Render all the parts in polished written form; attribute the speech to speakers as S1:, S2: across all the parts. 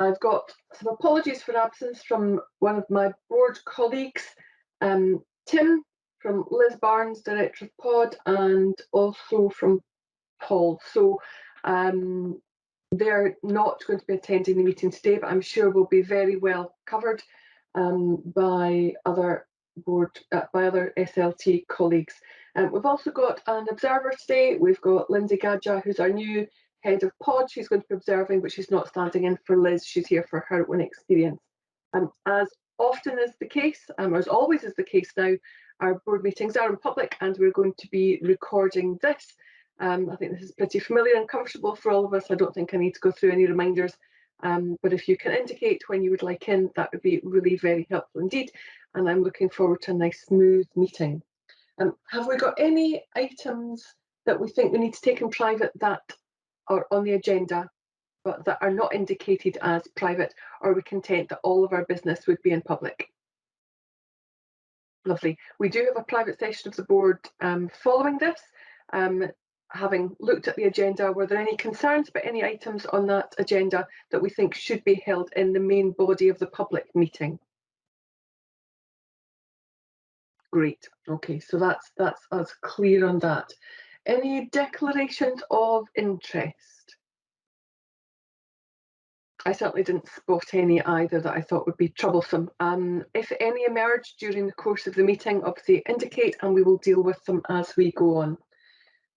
S1: I've got some apologies for absence from one of my board colleagues, Tim from Liz Barnes, Director of Pod, and also from Paul. So they're not going to be attending the meeting today, but I'm sure will be very well covered by other SLT colleagues. We've also got an observer today. We've got Lindsay Gadja, who's our new head of pod. She's going to be observing, but she's not standing in for Liz. She's here for her own experience. As often is the case, as always is the case now, our board meetings are in public, and we're going to be recording this. I think this is pretty familiar and comfortable for all of us. I don't think I need to go through any reminders, but if you can indicate when you would like in, that would be really very helpful indeed. And I'm looking forward to a nice smooth meeting. Have we got any items that we think we need to take in private that are on the agenda, but that are not indicated as private, or are we content that all of our business would be in public? Lovely. We do have a private session of the board following this. Having looked at the agenda, were there any concerns about any items on that agenda that we think should be held in the main body of the public meeting? Great. Okay, so that's us clear on that. Any declarations of interest? I certainly didn't spot any either that I thought would be troublesome. If any emerge during the course of the meeting, obviously indicate and we will deal with them as we go on.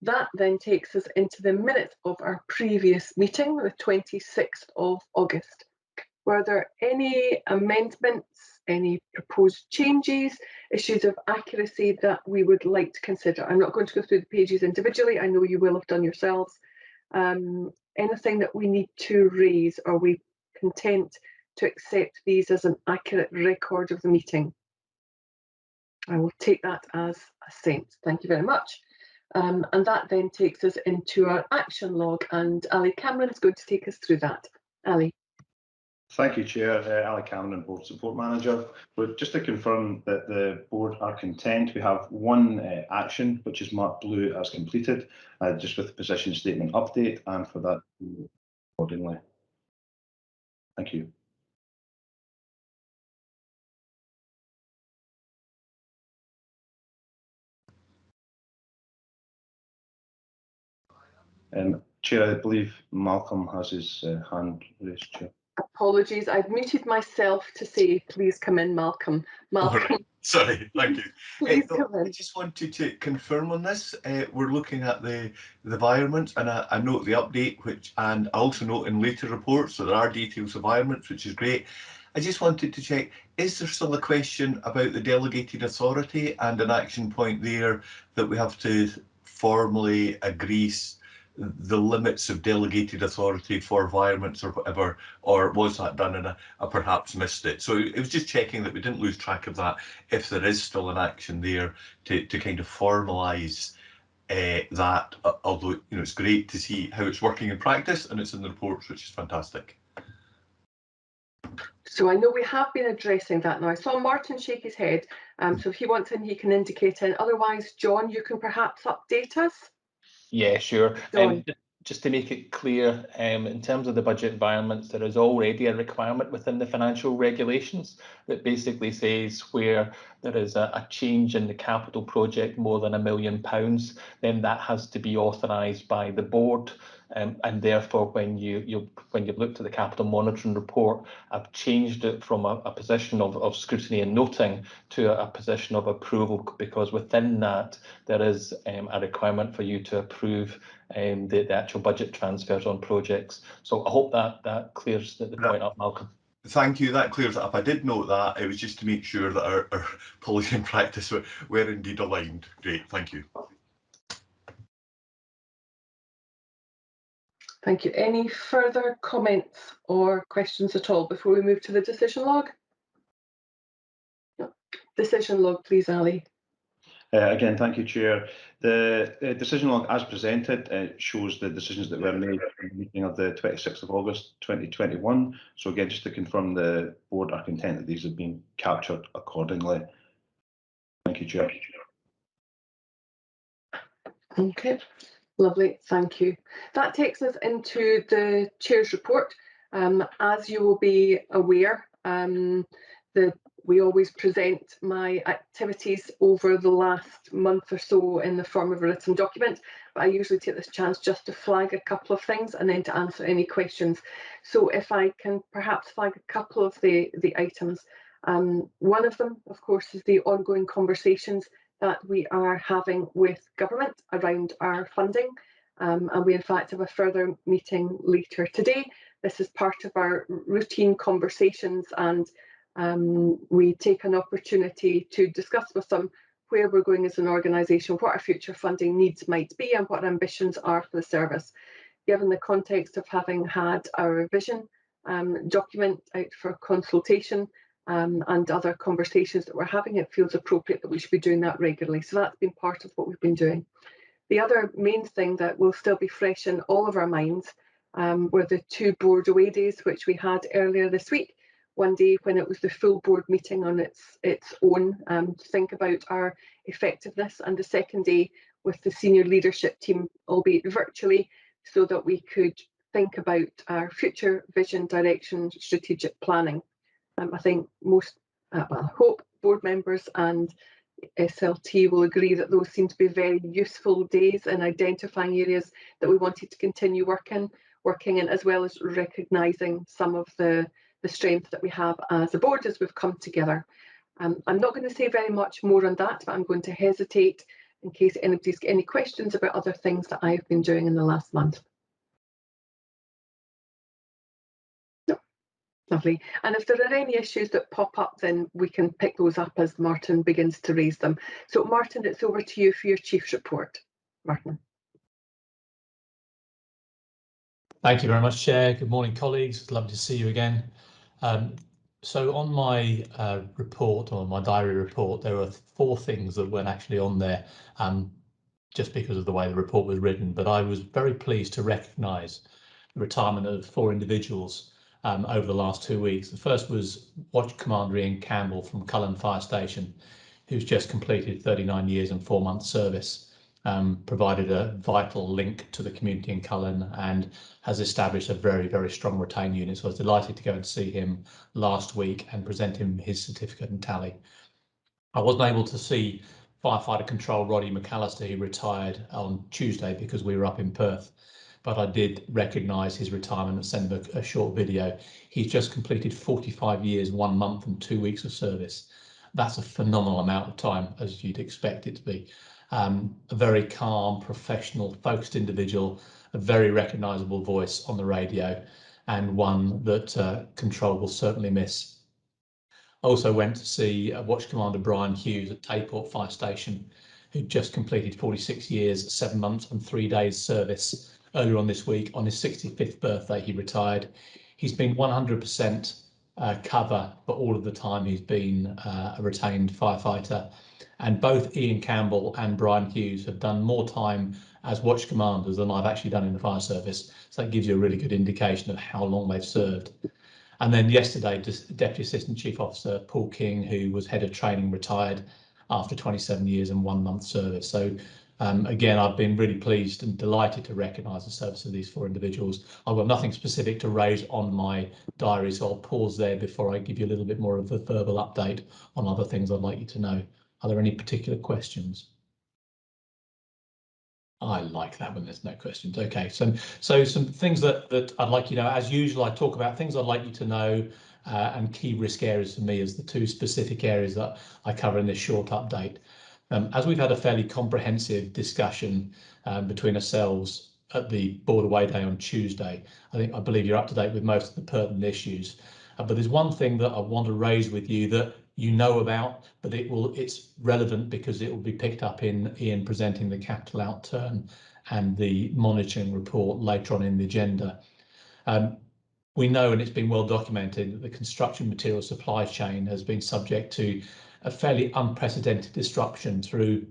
S1: That then takes us into the minutes of our previous meeting, the 26th of August. Were there any amendments, any proposed changes, issues of accuracy that we would like to consider? I'm not going to go through the pages individually. I know you will have done yourselves. Anything that we need to raise? Are we content to accept these as an accurate record of the meeting? I will take that as assent. Thank you very much. And that then takes us into our action log, and Ali Cameron is going to take us through that. Ali.
S2: Thank you, Chair. Ali Cameron, Board Support Manager. But just to confirm that the board are content, we have one action, which is marked blue as completed, just with the position statement update, and for that accordingly. Thank you. Chair, I believe Malcolm has his hand raised, Chair.
S1: Apologies, I've muted myself to say, please come in, Malcolm.
S3: Malcolm. Right. Sorry, thank you.
S1: Please come in.
S3: I just wanted to confirm on this. We're looking at the environment, and I note the update, and I also note in later reports that there are details of environments, which is great. I just wanted to check, is there still a question about the delegated authority and an action point there that we have to formally agree the limits of delegated authority for environments or whatever, or was that done and I perhaps missed it? So it was just checking that we didn't lose track of that, if there is still an action there to kind of formalise that, although it's great to see how it's working in practice and it's in the reports, which is fantastic.
S1: So I know we have been addressing that now. I saw Martin shake his head, so if he wants in, he can indicate in. Otherwise, John, you can perhaps update us.
S4: Yeah, sure. Just to make it clear, in terms of the budget environments, there is already a requirement within the financial regulations that basically says where there is a change in the capital project more than £1 million, then that has to be authorised by the board. And therefore, when you've looked at the capital monitoring report, I've changed it from a position of scrutiny and noting to a position of approval, because within that there is a requirement for you to approve the actual budget transfers on projects. So I hope that clears the point up, Malcolm.
S3: Thank you, that clears it up. I did note that. It was just to make sure that our policy and practice were indeed aligned. Great, thank you.
S1: Thank you. Any further comments or questions at all before we move to the decision log? No. Decision log, please, Ali.
S2: Again, thank you, Chair. The decision log as presented shows the decisions that were made in the meeting of the 26th of August 2021. So again, just to confirm, the board are content that these have been captured accordingly. Thank you, Chair.
S1: Okay. Lovely, thank you. That takes us into the Chair's report. As you will be aware, we always present my activities over the last month or so in the form of a written document, but I usually take this chance just to flag a couple of things and then to answer any questions. So if I can perhaps flag a couple of the items. One of them, of course, is the ongoing conversations that we are having with government around our funding. And we in fact have a further meeting later today. This is part of our routine conversations, and we take an opportunity to discuss with them where we're going as an organisation, what our future funding needs might be and what our ambitions are for the service. Given the context of having had our vision document out for consultation and other conversations that we're having, it feels appropriate that we should be doing that regularly. So that's been part of what we've been doing. The other main thing that will still be fresh in all of our minds were the 2 board away days, which we had earlier this week. One day when it was the full board meeting on its own to think about our effectiveness, and the second day with the senior leadership team, albeit virtually, so that we could think about our future vision, direction, strategic planning. I think most, well, I hope board members and SLT will agree that those seem to be very useful days in identifying areas that we wanted to continue working in, as well as recognising some of the strength that we have as a board as we've come together. I'm not going to say very much more on that, but I'm going to hesitate in case anybody's got any questions about other things that I've been doing in the last month. Lovely. And if there are any issues that pop up, then we can pick those up as Martin begins to raise them. So Martin, it's over to you for your Chief's report. Martin.
S5: Thank you very much, Chair. Good morning, colleagues. It's lovely to see you again. So on my report, or my diary report, there were 4 things that weren't actually on there just because of the way the report was written, but I was very pleased to recognise the retirement of 4 individuals over the last 2 weeks. The first was Watch Commander Ian Campbell from Cullen Fire Station, who's just completed 39 years and 4 months service, provided a vital link to the community in Cullen and has established a very, very strong retained unit. So I was delighted to go and see him last week and present him his certificate and tally. I wasn't able to see Firefighter Control Roddy McAllister, who retired on Tuesday because we were up in Perth, but I did recognise his retirement and send him a short video. He's just completed 45 years, 1 month and 2 weeks of service. That's a phenomenal amount of time, as you'd expect it to be. A very calm, professional, focused individual, a very recognisable voice on the radio, and one that Control will certainly miss. I also went to see Watch Commander Brian Hughes at Tayport Fire Station, who just completed 46 years, 7 months and 3 days service. Earlier on this week, on his 65th birthday, he retired. He's been 100% cover for all of the time he's been a retained firefighter. And both Ian Campbell and Brian Hughes have done more time as Watch Commanders than I've actually done in the fire service. So that gives you a really good indication of how long they've served. And then yesterday, Deputy Assistant Chief Officer Paul King, who was head of training, retired after 27 years and 1 month service. So again, I've been really pleased and delighted to recognise the service of these 4 individuals. I've got nothing specific to raise on my diary, so I'll pause there before I give you a little bit more of a verbal update on other things I'd like you to know. Are there any particular questions? I like that when there's no questions. Okay, so some things that I'd like you to know. As usual, I talk about things I'd like you to know and key risk areas for me as the 2 specific areas that I cover in this short update. As we've had a fairly comprehensive discussion between ourselves at the Board Away Day on Tuesday, I believe you're up to date with most of the pertinent issues. But there's one thing that I want to raise with you that you know about, but it's relevant because it will be picked up in Ian presenting the capital outturn and the monitoring report later on in the agenda. We know, and it's been well documented, that the construction material supply chain has been subject to a fairly unprecedented disruption through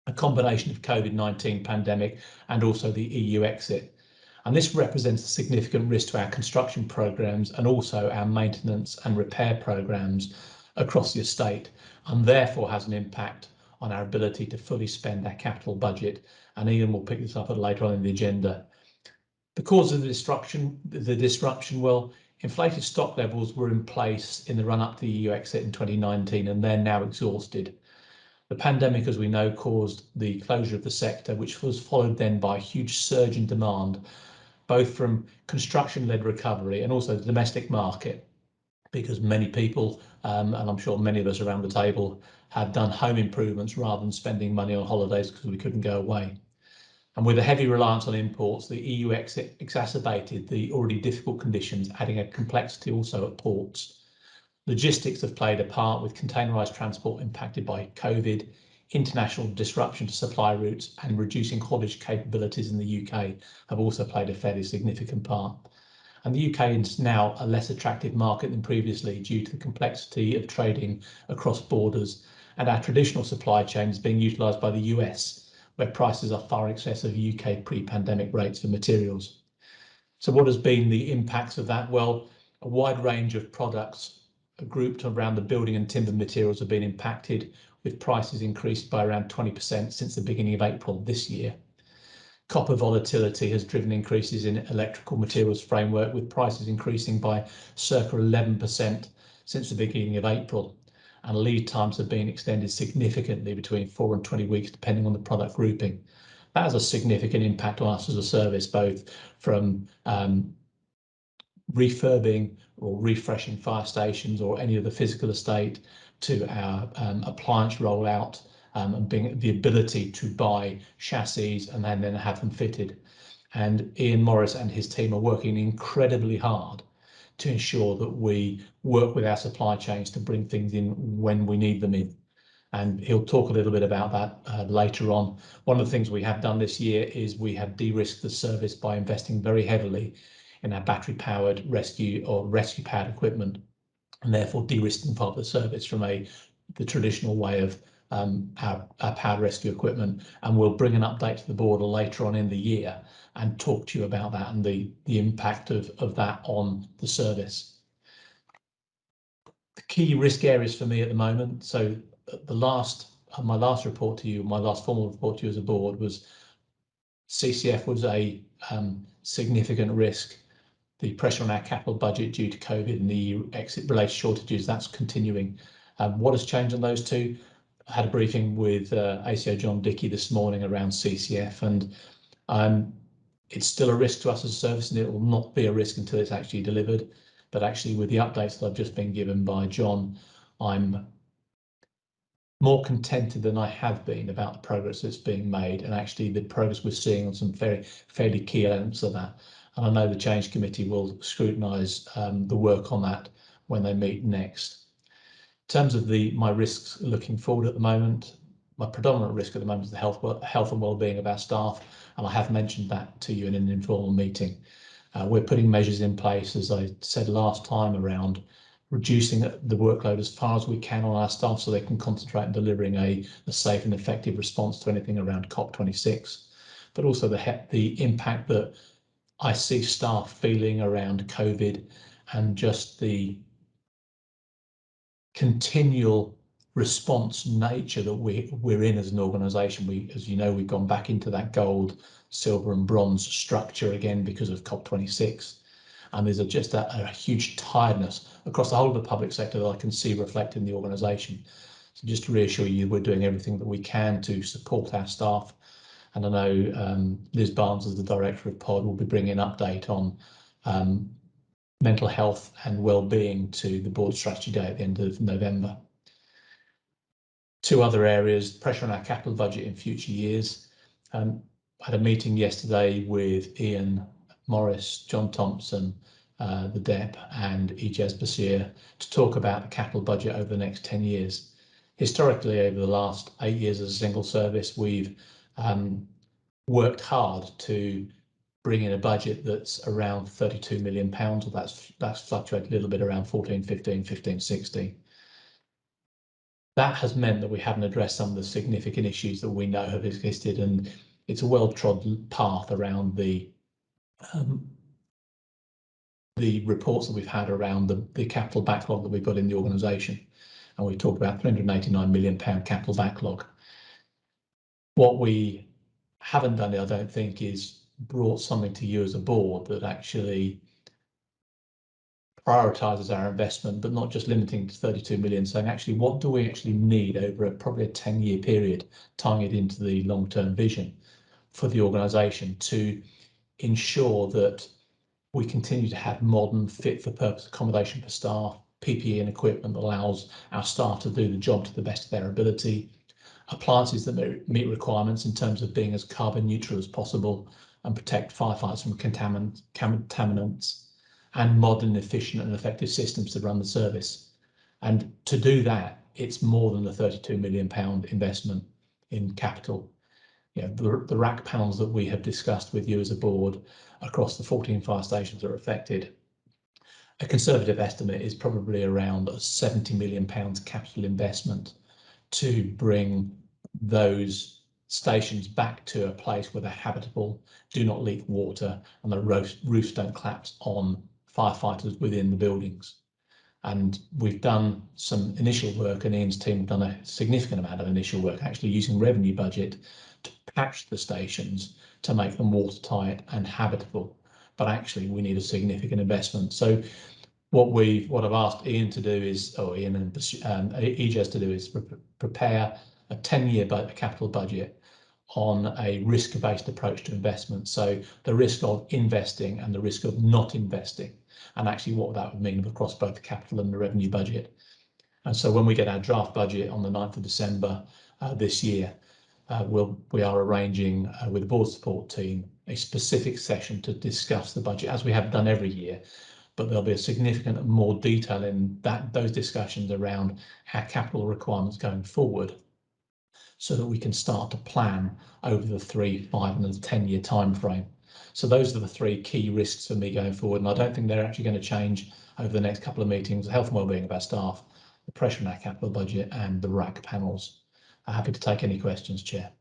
S5: a combination of COVID-19 pandemic and also the EU exit. And this represents a significant risk to our construction programmes and also our maintenance and repair programmes across the estate, and therefore has an impact on our ability to fully spend our capital budget. And Ian will pick this up later on in the agenda. The cause of the disruption, well, Inflated stock levels were in place in the run-up to the EU exit in 2019, and they're now exhausted. The pandemic, as we know, caused the closure of the sector, which was followed then by a huge surge in demand, both from construction-led recovery and also the domestic market, because many people, and I'm sure many of us around the table, had done home improvements rather than spending money on holidays because we couldn't go away. And with a heavy reliance on imports, the EU exit exacerbated the already difficult conditions, adding a complexity also at ports. Logistics have played a part, with containerised transport impacted by COVID, international disruption to supply routes, and reducing haulage capabilities in the UK have also played a fairly significant part. And the UK is now a less attractive market than previously due to the complexity of trading across borders, and our traditional supply chain is being utilised by the US, where prices are far in excess of UK pre-pandemic rates for materials. So what has been the impacts of that? Well, a wide range of products grouped around the building and timber materials have been impacted, with prices increased by around 20% since the beginning of April this year. Copper volatility has driven increases in electrical materials framework, with prices increasing by circa 11% since the beginning of April. And lead times have been extended significantly, between 4 and 20 weeks, depending on the product grouping. That has a significant impact on us as a service, both from refurbing or refreshing fire stations or any of the physical estate, to our appliance rollout, and being the ability to buy chassis and then have them fitted. And Ian Morris and his team are working incredibly hard to ensure that we work with our supply chains to bring things in when we need them in. And he'll talk a little bit about that later on. One of the things we have done this year is we have de-risked the service by investing very heavily in our battery-powered rescue-powered equipment, and therefore de-risking part of the service from the traditional way of our powered rescue equipment. And we'll bring an update to the board later on in the year and talk to you about that and the impact of that on the service. The key risk areas for me at the moment, so my last report to you, my last formal report to you as a board, was CCF was a significant risk. The pressure on our capital budget due to COVID and the exit-related shortages, that's continuing. What has changed on those two? I had a briefing with ACO John Dickey this morning around CCF, and it's still a risk to us as a service, and it will not be a risk until it's actually delivered. But actually, with the updates that I've just been given by John, I'm more contented than I have been about the progress that's being made, and actually the progress we're seeing on some fairly key elements of that. And I know the Change Committee will scrutinise the work on that when they meet next. In terms of my risks looking forward at the moment, my predominant risk at the moment is the health and well-being of our staff, and I have mentioned that to you in an informal meeting. We're putting measures in place, as I said last time, around reducing the workload as far as we can on our staff so they can concentrate on delivering a safe and effective response to anything around COP26, but also the impact that I see staff feeling around COVID and just the continual response nature that we're in as an organisation. As you know, we've gone back into that gold, silver and bronze structure again because of COP26. And there's just a huge tiredness across the whole of the public sector that I can see reflected in the organisation. So just to reassure you, we're doing everything that we can to support our staff. And I know Liz Barnes, as the Director of POD, will be bringing an update on mental health and well-being to the board strategy day at the end of November. Two other areas: pressure on our capital budget in future years. I had a meeting yesterday with Ian Morris, John Thompson, the DEP and Ijaz Basir to talk about the capital budget over the next 10 years. Historically, over the last 8 years as a single service, we've worked hard to bring in a budget that's around £32 million. That's fluctuated a little bit around 14, 15, 15, 16. That has meant that we haven't addressed some of the significant issues that we know have existed, and it's a well-trodden path around the reports that we've had around the capital backlog that we've got in the organisation. And we talked about £389 million capital backlog. What we haven't done, I don't think, is brought something to you as a board that actually prioritises our investment, but not just limiting to 32 million, saying actually what do we actually need over probably a 10-year period, tying it into the long-term vision for the organisation to ensure that we continue to have modern, fit-for-purpose accommodation for staff, PPE and equipment that allows our staff to do the job to the best of their ability, appliances that meet requirements in terms of being as carbon neutral as possible and protect firefighters from contaminants, and modern, efficient and effective systems to run the service. And to do that, it's more than the £32 million investment in capital. You know, the rack panels that we have discussed with you as a board across the 14 fire stations that are affected, a conservative estimate is probably around a £70 million capital investment to bring those stations back to a place where they're habitable, do not leak water, and the roofs don't collapse on firefighters within the buildings. And we've done some initial work, and Ian's team have done a significant amount of initial work, actually using revenue budget to patch the stations to make them watertight and habitable. But actually, we need a significant investment. So what I've asked Ian to do is, or Ian and EJS to do, is prepare a 10-year capital budget on a risk-based approach to investment. So the risk of investing and the risk of not investing, and actually what that would mean across both the capital and the revenue budget. And so when we get our draft budget on the 9th of December this year, we are arranging with the board support team a specific session to discuss the budget, as we have done every year. But there'll be a significant more detail in those discussions around our capital requirements going forward, so that we can start to plan over the 3, 5 and the 10-year time frame. So those are the three key risks for me going forward, and I don't think they're actually going to change over the next couple of meetings: the health and wellbeing of our staff, the pressure on our capital budget, and the rack panels. I'm happy to take any questions, Chair.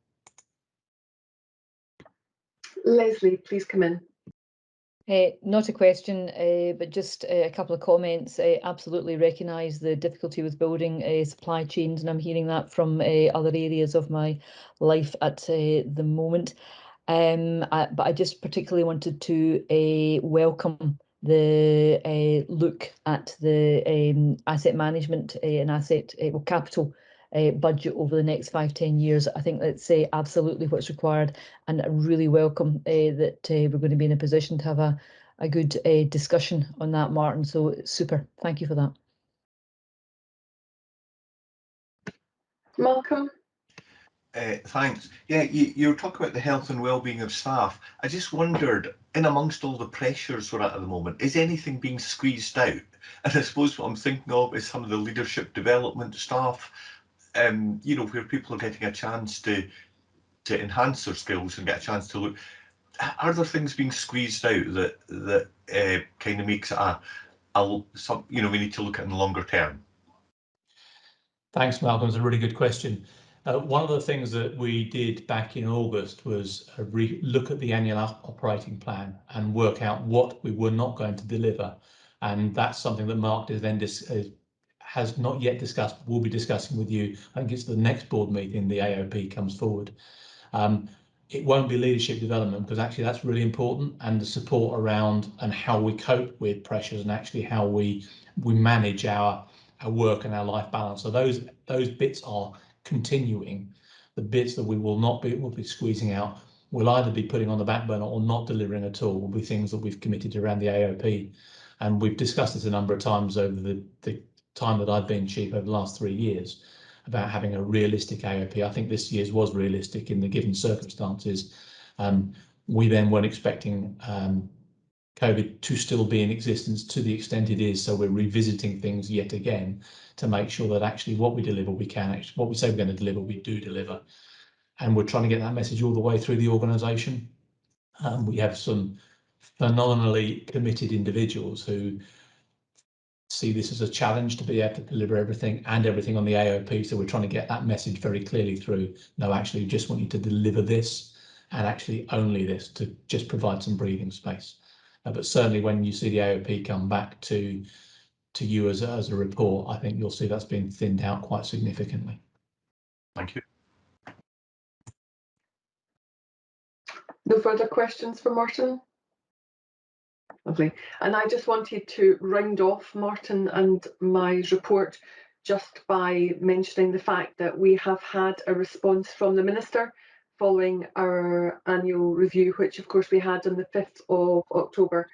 S1: Leslie, please come in.
S6: Not a question, but just a couple of comments. Absolutely recognise the difficulty with building supply chains, and I'm hearing that from other areas of my life at the moment. But I just particularly wanted to welcome the look at the asset management and asset capital budget over the next 5-10 years. I think that's absolutely what's required, and I really welcome that we're going to be in a position to have a good discussion on that, Martin. So super, thank you for that.
S1: Malcolm?
S3: Thanks. Yeah, you were talking about the health and well-being of staff. I just wondered, in amongst all the pressures we're at the moment, is anything being squeezed out? And I suppose what I'm thinking of is some of the leadership development staff, you know, where people are getting a chance to enhance their skills and get a chance to look. Are there things being squeezed out that kind of makes it you know, we need to look at in the longer term?
S5: Thanks, Malcolm. It's a really good question. One of the things that we did back in August was look at the annual operating plan and work out what we were not going to deliver. And that's something that Mark has not yet discussed, but will be discussing with you. I think it's the next board meeting the AOP comes forward. It won't be leadership development, because actually that's really important, and the support around and how we cope with pressures and actually how we manage our work and our life balance. So those bits are continuing. The bits that we will be squeezing out will either be putting on the back burner or not delivering at all, will be things that we've committed around the AOP. And we've discussed this a number of times over the time that I've been chief over the last 3 years, about having a realistic AOP. I think this year's was realistic in the given circumstances. We then weren't expecting COVID to still be in existence to the extent it is, so we're revisiting things yet again to make sure that actually what we deliver, what we say we're going to deliver, we do deliver. And we're trying to get that message all the way through the organisation. We have some phenomenally committed individuals who see this as a challenge to be able to deliver everything on the AOP. So we're trying to get that message very clearly through. No, actually, we just want you to deliver this, and actually only this, to just provide some breathing space. But certainly when you see the AOP come back to you as a report, I think you'll see that's been thinned out quite significantly.
S3: Thank you.
S1: No further questions for Martin? Lovely. And I just wanted to round off Martin and my report just by mentioning the fact that we have had a response from the Minister following our annual review, which of course we had on the 5th of October.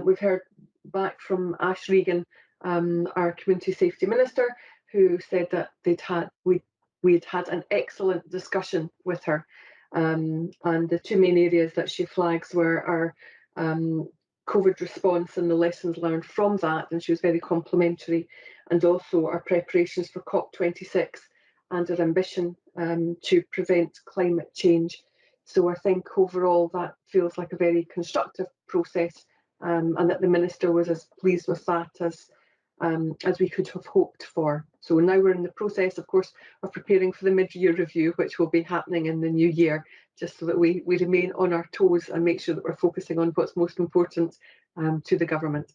S1: We've heard back from Ash Regan, our Community Safety Minister, who said that we had had an excellent discussion with her. And the two main areas that she flags were our COVID response and the lessons learned from that, and she was very complimentary, and also our preparations for COP26 and our ambition to prevent climate change. So I think overall that feels like a very constructive process, and that the Minister was as pleased with that as we could have hoped for. So now we're in the process, of course, of preparing for the mid-year review, which will be happening in the new year, just so that we remain on our toes and make sure that we're focusing on what's most important to the government.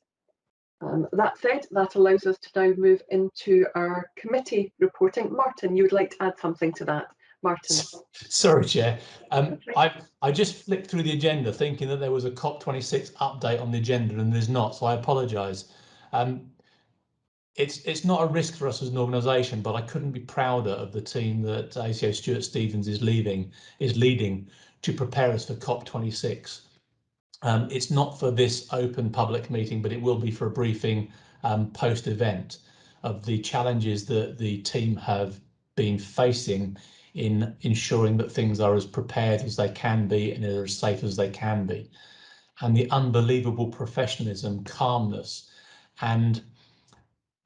S1: That said, that allows us to now move into our committee reporting. Martin, you would like to add something to that? Martin.
S5: Sorry, Chair. I just flicked through the agenda thinking that there was a COP26 update on the agenda, and there's not, so I apologise. It's not a risk for us as an organisation, but I couldn't be prouder of the team that ACO Stuart Stevens is leading to prepare us for COP26. It's not for this open public meeting, but it will be for a briefing post-event of the challenges that the team have been facing in ensuring that things are as prepared as they can be and are as safe as they can be. And the unbelievable professionalism, calmness, and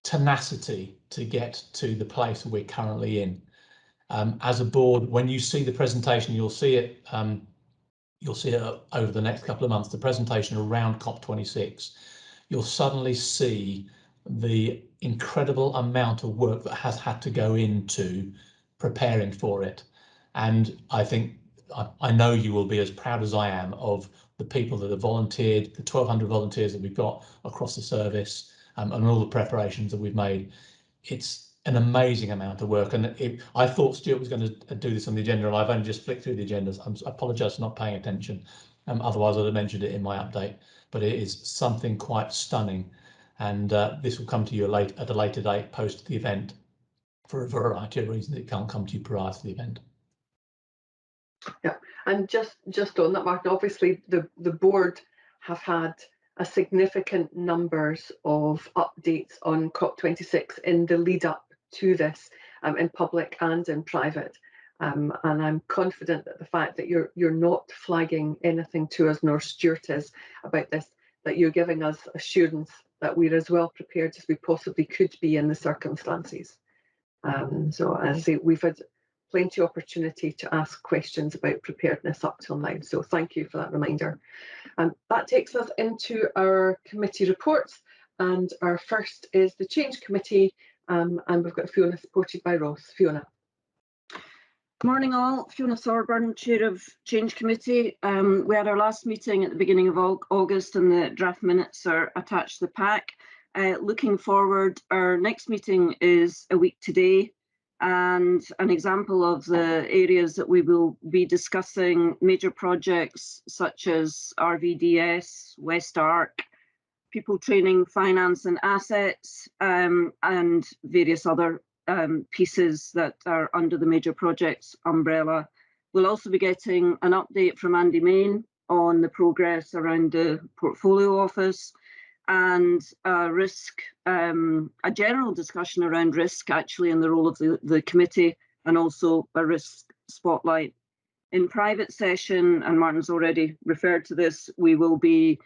S5: tenacity to get to the place we're currently in. As a board, when you see the presentation, you'll see it over the next couple of months, the presentation around COP26, you'll suddenly see the incredible amount of work that has had to go into preparing for it. And I think, I know you will be as proud as I am of the people that have volunteered, the 1,200 volunteers that we've got across the service, and all the preparations that we've made. It's an amazing amount of work, and I thought Stuart was going to do this on the agenda, and I've only just flicked through the agendas. I apologise for not paying attention. Otherwise, I'd have mentioned it in my update. But it is something quite stunning, and this will come to you at a later date post the event for a variety of reasons. It can't come to you prior to the event.
S1: Yeah, and just on that, Martin, obviously the board have had a significant numbers of updates on COP26 in the lead up to this, in public and in private. And I'm confident that the fact that you're not flagging anything to us, nor Stuart is, about this, that you're giving us assurance that we're as well prepared as we possibly could be in the circumstances. So as I say, we've had plenty of opportunity to ask questions about preparedness up till now. So thank you for that reminder. That takes us into our committee reports, and our first is the Change Committee, and we've got Fiona supported by Ross. Fiona.
S7: Good morning all, Fiona Thorburn, Chair of Change Committee. We had our last meeting at the beginning of August, and the draft minutes are attached to the pack. Looking forward, our next meeting is a week today, and an example of the areas that we will be discussing: major projects such as RVDS, West Arc, people training, finance and assets, and various other pieces that are under the major projects umbrella. We'll also be getting an update from Andy Main on the progress around the portfolio office, and risk, a general discussion around risk actually and the role of the committee, and also a risk spotlight. In private session, and Martin's already referred to this, we will be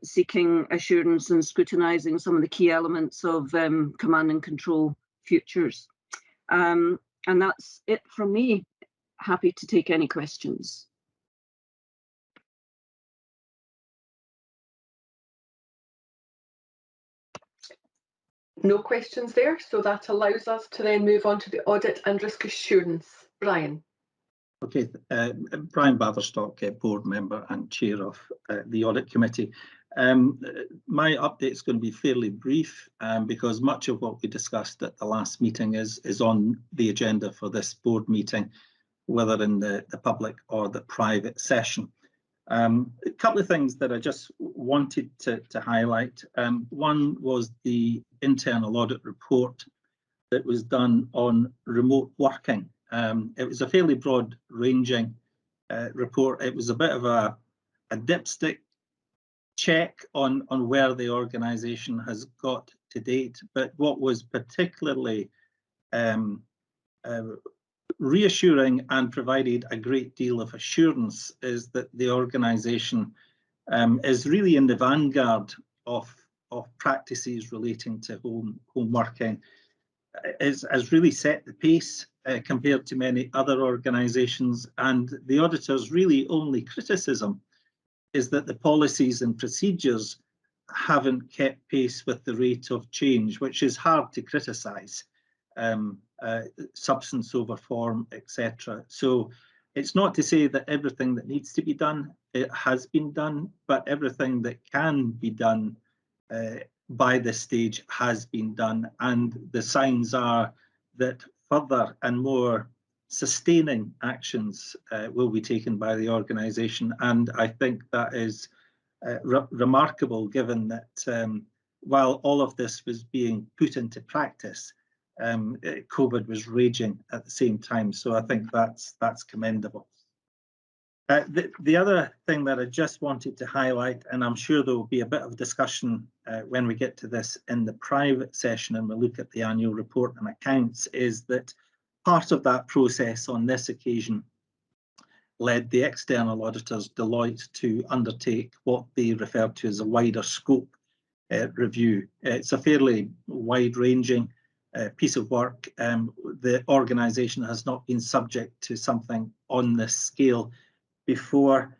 S7: seeking assurance and scrutinising some of the key elements of command and control futures. And that's it from me. Happy to take any questions.
S1: No questions there, so that allows us to then move on to the audit and risk assurance. Brian.
S8: Okay, Brian Batherstock, board member and chair of the audit committee. My update is going to be fairly brief because much of what we discussed at the last meeting is on the agenda for this board meeting, whether in the public or the private session. A couple of things that I just wanted to highlight. One was the internal audit report that was done on remote working. It was a fairly broad-ranging report. It was a bit of a dipstick check on where the organisation has got to date, but what was particularly reassuring and provided a great deal of assurance is that the organisation is really in the vanguard of practices relating to home working. Has really set the pace compared to many other organisations, and the auditor's really only criticism is that the policies and procedures haven't kept pace with the rate of change, which is hard to criticise. Substance over form, etc. So it's not to say that everything that needs to be done, it has been done, but everything that can be done by this stage has been done, and the signs are that further and more sustaining actions will be taken by the organisation, and I think that is remarkable, given that while all of this was being put into practice, COVID was raging at the same time, so I think that's commendable. The other thing that I just wanted to highlight, and I'm sure there will be a bit of discussion when we get to this in the private session and we look at the annual report and accounts, is that part of that process on this occasion led the external auditors, Deloitte, to undertake what they refer to as a wider scope review. It's a fairly wide-ranging piece of work. The organisation has not been subject to something on this scale before.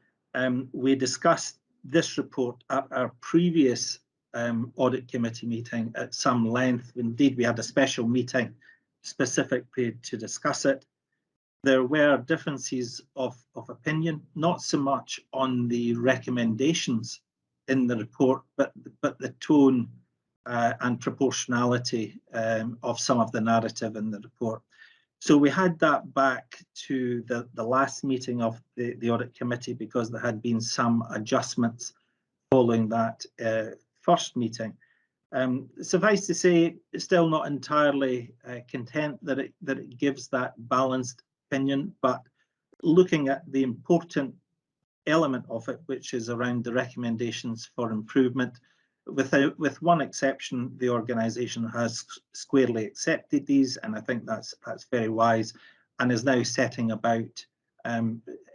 S8: We discussed this report at our previous audit committee meeting at some length. Indeed, we had a special meeting specifically to discuss it. There were differences of opinion, not so much on the recommendations in the report, but the tone and proportionality of some of the narrative in the report. So we had that back to the last meeting of the audit committee because there had been some adjustments following that first meeting. Suffice to say, still not entirely content that it gives that balanced opinion, but looking at the important element of it, which is around the recommendations for improvement, with one exception, the organisation has squarely accepted these, and I think that's very wise, and is now setting about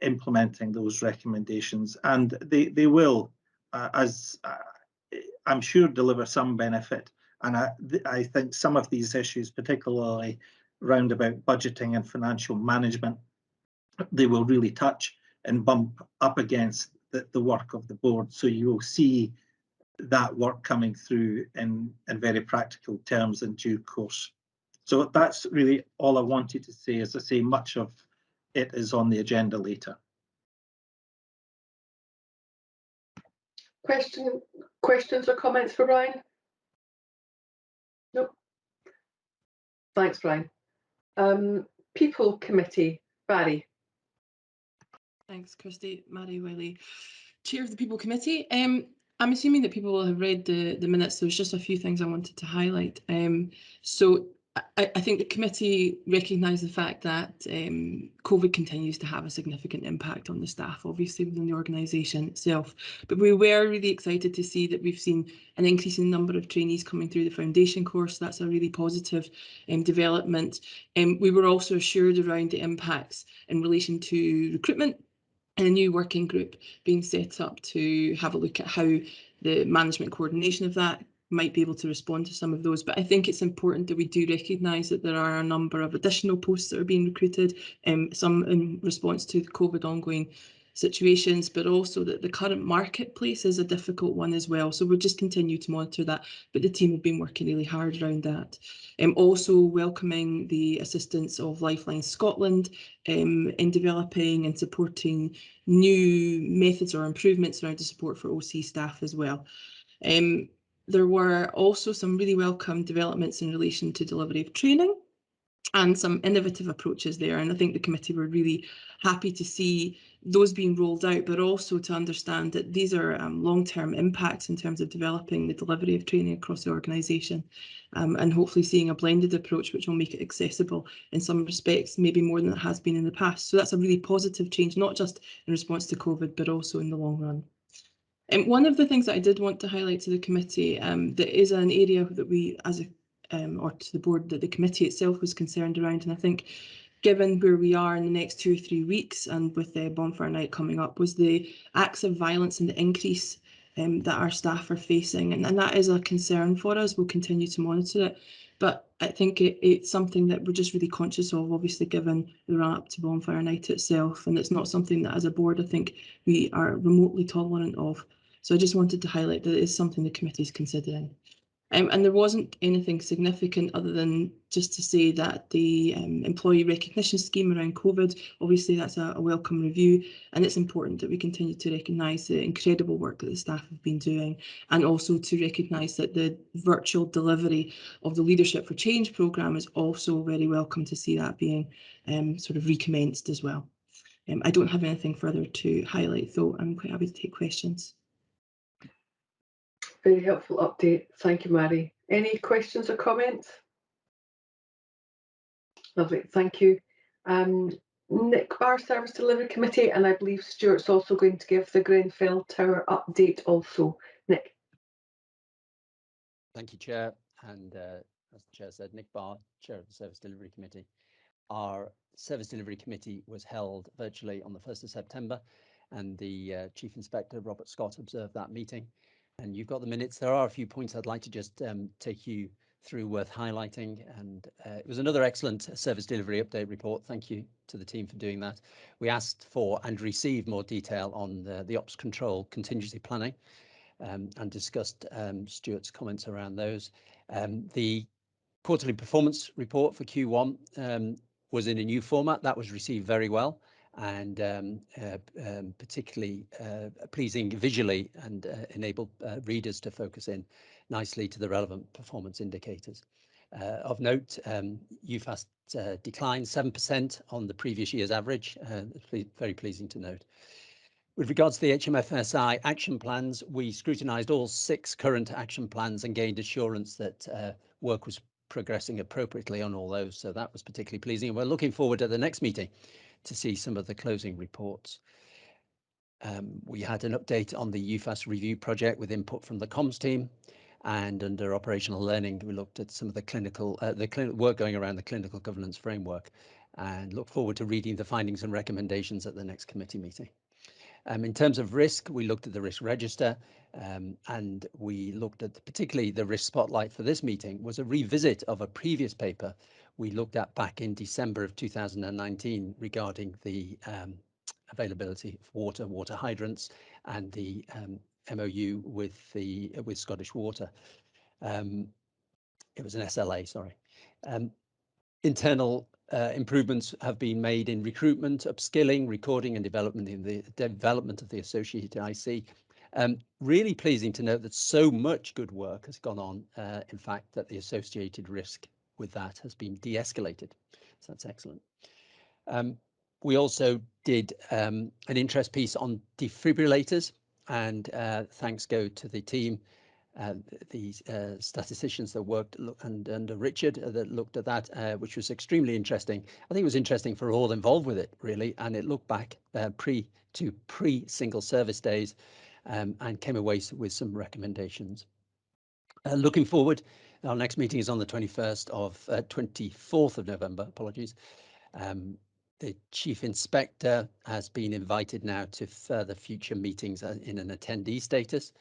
S8: implementing those recommendations, and they will, as I'm sure, deliver some benefit. And I think some of these issues, particularly round about budgeting and financial management, they will really touch and bump up against the work of the board. So you will see that work coming through in very practical terms in due course. So that's really all I wanted to say. As I say, much of it is on the agenda later.
S1: Questions or comments for Brian? Nope. Thanks, Brian. People Committee, Barry.
S9: Thanks, Kirsty. Mary Wiley, Chair of the People Committee. I'm assuming that people will have read the minutes. There's just a few things I wanted to highlight. So I think the committee recognised the fact that COVID continues to have a significant impact on the staff, obviously within the organisation itself. But we were really excited to see that we've seen an increase in the number of trainees coming through the foundation course. That's a really positive development. We were also assured around the impacts in relation to recruitment, and a new working group being set up to have a look at how the management coordination of that might be able to respond to some of those. But I think it's important that we do recognise that there are a number of additional posts that are being recruited, some in response to the COVID ongoing situations, but also that the current marketplace is a difficult one as well. So we'll just continue to monitor that, but the team have been working really hard around that. Also welcoming the assistance of Lifeline Scotland in developing and supporting new methods or improvements around the support for OC staff as well. There were also some really welcome developments in relation to delivery of training. and some innovative approaches there. And I think the committee were really happy to see those being rolled out, but also to understand that these are long-term impacts in terms of developing the delivery of training across the organisation, and hopefully seeing a blended approach which will make it accessible in some respects, maybe more than it has been in the past. So that's a really positive change, not just in response to COVID, but also in the long run. And one of the things that I did want to highlight to the committee, that is an area that we, as a or to the board, that the committee itself was concerned around, and I think given where we are in the next 2 or 3 weeks and with the bonfire night coming up, was the acts of violence and the increase that our staff are facing, and that is a concern for us. We'll continue to monitor it, but I think it's something that we're just really conscious of, obviously given the run up to bonfire night itself, and it's not something that as a board I think we are remotely tolerant of. So I just wanted to highlight that it is something the committee is considering. And there wasn't anything significant other than just to say that the employee recognition scheme around COVID, obviously that's a welcome review, and it's important that we continue to recognise the incredible work that the staff have been doing, and also to recognise that the virtual delivery of the Leadership for Change programme is also very welcome to see that being sort of recommenced as well. I don't have anything further to highlight, though I'm quite happy to take questions.
S1: Very helpful update. Thank you, Mary. Any questions or comments? Lovely, thank you. Nick, our Service Delivery Committee, and I believe Stuart's also going to give the Grenfell Tower update also. Nick.
S10: Thank you, Chair. And as the Chair said, Nick Barr, Chair of the Service Delivery Committee. Our Service Delivery Committee was held virtually on the 1st of September, and the Chief Inspector, Robert Scott, observed that meeting. And you've got the minutes. There are a few points I'd like to just take you through worth highlighting. And it was another excellent service delivery update report. Thank you to the team for doing that. We asked for and received more detail on the ops control contingency planning, and discussed Stuart's comments around those. The quarterly performance report for Q1 was in a new format that was received very well, and particularly pleasing visually, and enabled readers to focus in nicely to the relevant performance indicators. Of note, UFAS declined 7% on the previous year's average. Very pleasing to note. With regards to the HMFSI action plans, we scrutinised all 6 current action plans and gained assurance that work was progressing appropriately on all those. So that was particularly pleasing. And we're looking forward to the next meeting to see some of the closing reports. We had an update on the UFAS review project with input from the comms team, and under operational learning, we looked at some of the clinical work going around the clinical governance framework, and look forward to reading the findings and recommendations at the next committee meeting. In terms of risk, we looked at the risk register, and we looked at particularly the risk spotlight for this meeting was a revisit of a previous paper we looked at back in December of 2019 regarding the availability of water hydrants, and the MOU with Scottish Water. It was an SLA, sorry. Internal improvements have been made in recruitment, upskilling, recording, and development in the development of the associated IC. Really pleasing to note that so much good work has gone on, in fact, that the associated risk with that has been de-escalated. So that's excellent. We also did an interest piece on defibrillators, and thanks go to the team, the statisticians that worked, and Richard that looked at that, which was extremely interesting. I think it was interesting for all involved with it, really, and it looked back pre-single service days, and came away with some recommendations. Looking forward, our next meeting is on the 24th of November, apologies. The Chief Inspector has been invited now to further future meetings in an attendee status,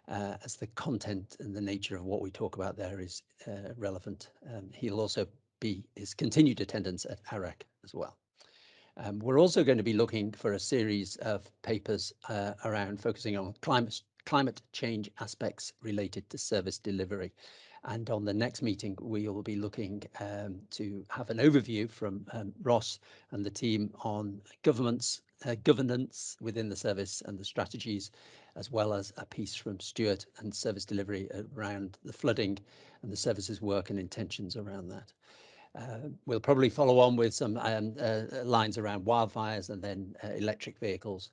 S10: as the content and the nature of what we talk about there is relevant. He'll also be his continued attendance at ARAC as well. We're also going to be looking for a series of papers around focusing on climate change aspects related to service delivery. And on the next meeting, we will be looking to have an overview from Ross and the team on governance within the service and the strategies, as well as a piece from Stuart and service delivery around the flooding and the services work and intentions around that. We'll probably follow on with some lines around wildfires and then electric vehicles.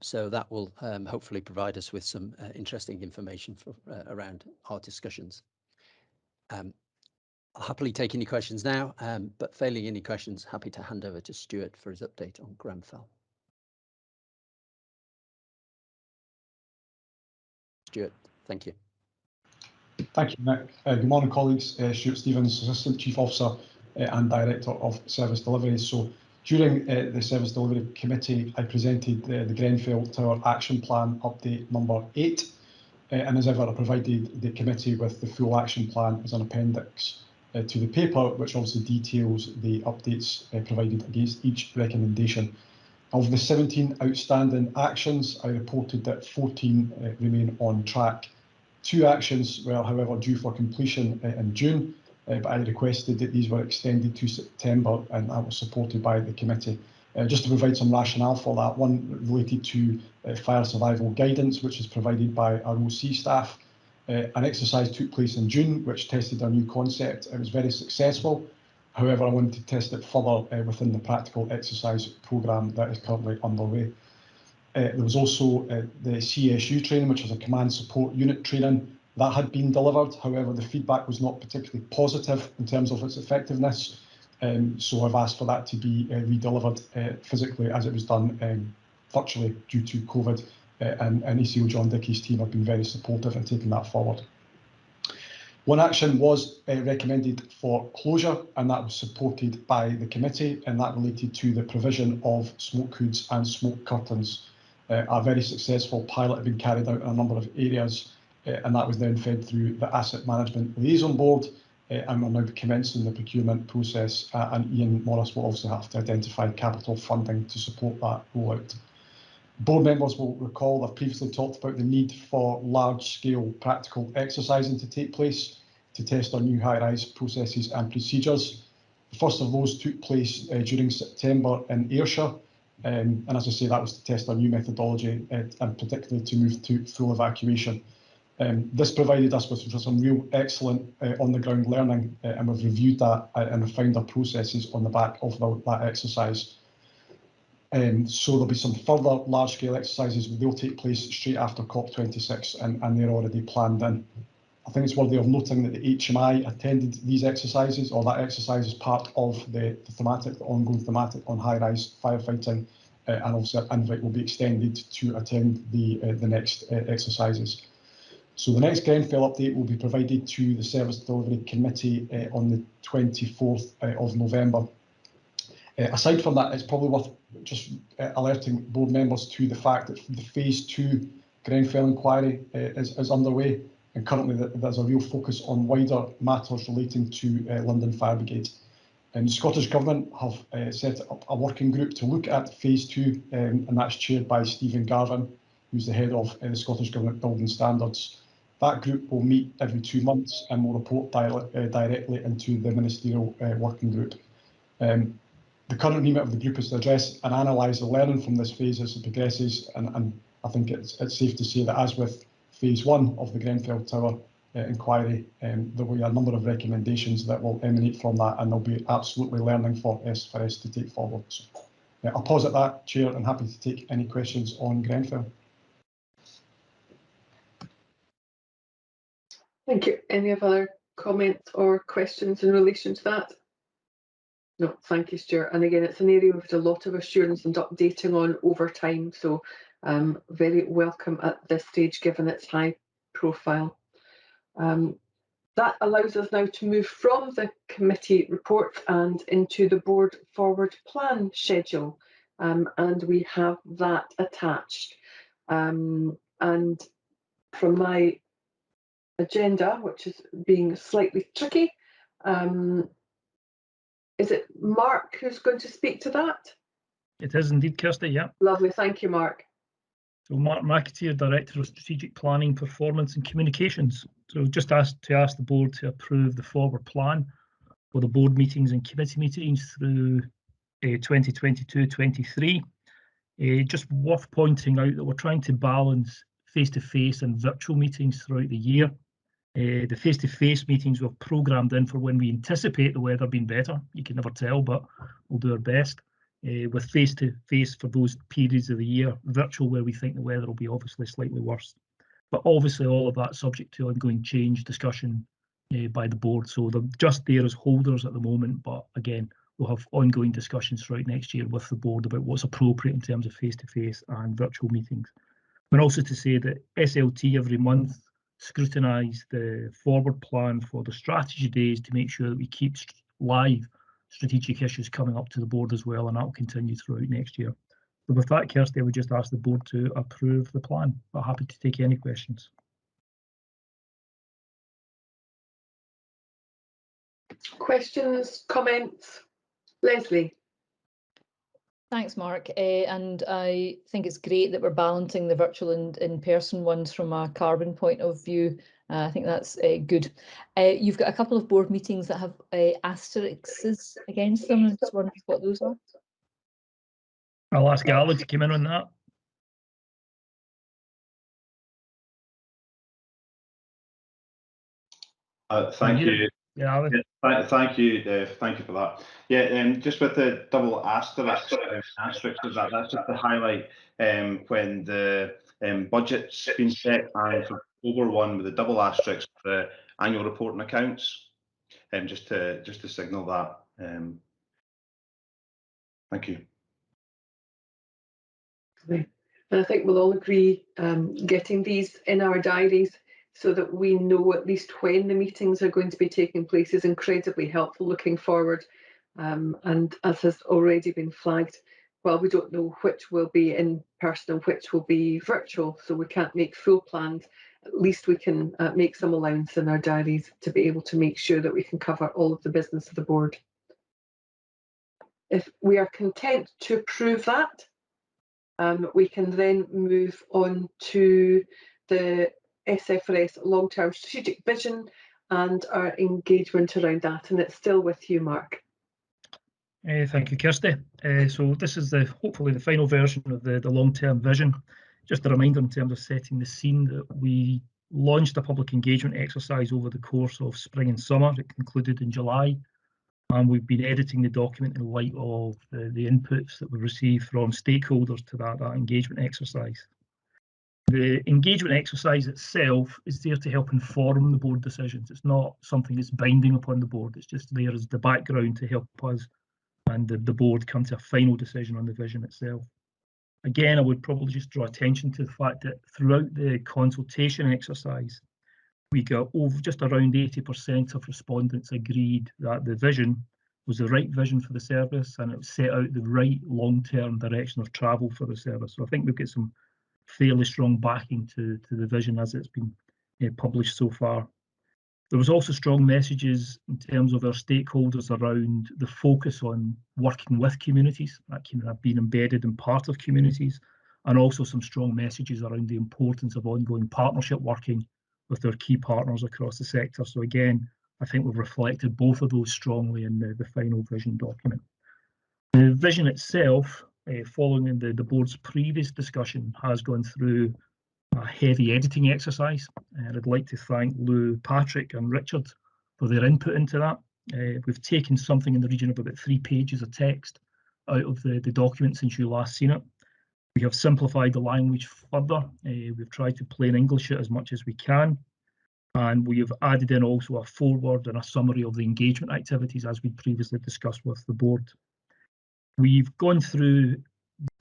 S10: So that will hopefully provide us with some interesting information for, around our discussions. I'll happily take any questions now, but failing any questions, happy to hand over to Stuart for his update on Grenfell. Stuart, thank you.
S11: Thank you, Nick. Good morning, colleagues. Stuart Stevens, Assistant Chief Officer and Director of Service Delivery. So during the Service Delivery Committee, I presented the Grenfell Tower Action Plan Update number 8. And as ever, I provided the committee with the full action plan as an appendix to the paper, which obviously details the updates provided against each recommendation. Of the 17 outstanding actions, I reported that 14 remain on track. 2 actions were, however, due for completion in June, but I requested that these were extended to September, and that was supported by the committee. Just to provide some rationale for that, one related to fire survival guidance, which is provided by our OC staff. An exercise took place in June, which tested a new concept. It was very successful. However, I wanted to test it further within the practical exercise programme that is currently underway. There was also the CSU training, which is a command support unit training. That had been delivered. However, the feedback was not particularly positive in terms of its effectiveness. So I've asked for that to be re-delivered physically, as it was done virtually due to COVID. And ACO John Dickey's team have been very supportive in taking that forward. One action was recommended for closure, and that was supported by the committee, and that related to the provision of smoke hoods and smoke curtains. A very successful pilot had been carried out in a number of areas, and that was then fed through the Asset Management Liaison Board, and we're now commencing the procurement process, and Ian Morris will also have to identify capital funding to support that rollout. Board members will recall I've previously talked about the need for large-scale practical exercising to take place to test our new high-rise processes and procedures. The first of those took place during September in Ayrshire, and as I say, that was to test our new methodology and particularly to move to full evacuation. This provided us with some real excellent on-the-ground learning, and we've reviewed that and refined our processes on the back of that exercise. So there'll be some further large-scale exercises, but they'll take place straight after COP26, and they're already planned in. I think it's worthy of noting that the HMI attended these exercises, or that exercise is part of the ongoing thematic on high-rise firefighting, and obviously an invite will be extended to attend the next exercises. So the next Grenfell update will be provided to the Service Delivery Committee on the 24th of November. Aside from that, it's probably worth just alerting board members to the fact that the Phase 2 Grenfell inquiry is underway, and currently there's a real focus on wider matters relating to London Fire Brigade. And the Scottish Government have set up a working group to look at Phase 2, and that's chaired by Stephen Garvin, who's the head of the Scottish Government Building Standards. That group will meet every 2 months and will report directly into the ministerial working group. The current remit of the group is to address and analyse the learning from this phase as it progresses, and I think it's safe to say that, as with Phase 1 of the Grenfell Tower inquiry, there will be a number of recommendations that will emanate from that, and there'll be absolutely learning for SFRS to take forward. So, I'll pause at that, Chair, and happy to take any questions on Grenfell.
S1: Thank you. Any other comments or questions in relation to that? No, thank you, Stuart. And again, it's an area with a lot of assurance and updating on over time, so very welcome at this stage, given its high profile. That allows us now to move from the committee reports and into the board forward plan schedule, and we have that attached. And from my agenda, which is being slightly tricky, is it Mark who's going to speak to that?
S12: It is indeed, Kirsty, yeah.
S1: Lovely, thank you, Mark.
S12: So Mark McAteer, Director of Strategic Planning, Performance and Communications. So just ask the board to approve the forward plan for the board meetings and committee meetings through 2022-23. Just worth pointing out that we're trying to balance face-to-face and virtual meetings throughout the year. The face-to-face meetings we've programmed in for when we anticipate the weather being better. You can never tell, but we'll do our best. With face-to-face for those periods of the year, virtual where we think the weather will be obviously slightly worse. But obviously all of that subject to ongoing change discussion by the board. So they're just there as holders at the moment, but again, we'll have ongoing discussions throughout next year with the board about what's appropriate in terms of face-to-face and virtual meetings. And also to say that SLT every month scrutinise the forward plan for the strategy days to make sure that we keep live strategic issues coming up to the board as well, and that will continue throughout next year. So with that, Kirsty, I would just ask the board to approve the plan, but happy to take any questions.
S1: Questions, comments? Leslie?
S6: Thanks, Mark. And I think it's great that we're balancing the virtual and in-person ones from a carbon point of view. I think that's good. You've got a couple of board meetings that have asterisks against them. I just wondering what those are.
S12: I'll ask Gala to come in on that.
S2: Thank you.
S12: Yeah,
S2: thank you for that. Yeah, just with the double asterisks, that's just to highlight when the budget's been set, and for over one with the double asterisks for the annual report and accounts, just to signal that. Thank you.
S1: And I think we'll all agree getting these in our diaries so that we know at least when the meetings are going to be taking place is incredibly helpful looking forward. And as has already been flagged, well, we don't know which will be in person and which will be virtual, so we can't make full plans. At least we can make some allowance in our diaries to be able to make sure that we can cover all of the business of the board. If we are content to approve that, we can then move on to the SFRS long-term strategic vision and our engagement around that, and it's still with you, Mark.
S12: Thank you, Kirsty. So this is hopefully the final version of the long-term vision. Just a reminder in terms of setting the scene that we launched a public engagement exercise over the course of spring and summer. It concluded in July, and we've been editing the document in light of the inputs that we received from stakeholders to that engagement exercise. The engagement exercise itself is there to help inform the board decisions. It's not something that's binding upon the board. It's just there as the background to help us and the board come to a final decision on the vision itself. Again, I would probably just draw attention to the fact that throughout the consultation exercise, we got just around 80% of respondents agreed that the vision was the right vision for the service and it set out the right long-term direction of travel for the service. So I think we've got some fairly strong backing to the vision as it's been published so far. There was also strong messages in terms of our stakeholders around the focus on working with communities, that being embedded in part of communities, and also some strong messages around the importance of ongoing partnership working with our key partners across the sector. So again, I think we've reflected both of those strongly in the final vision document. The vision itself, following the board's previous discussion, has gone through a heavy editing exercise, and I'd like to thank Lou, Patrick and Richard for their input into that. We've taken something in the region of about 3 pages of text out of the document since you last seen it. We have simplified the language further. We've tried to plain English it as much as we can, and we have added in also a foreword and a summary of the engagement activities as we previously discussed with the board. We've gone through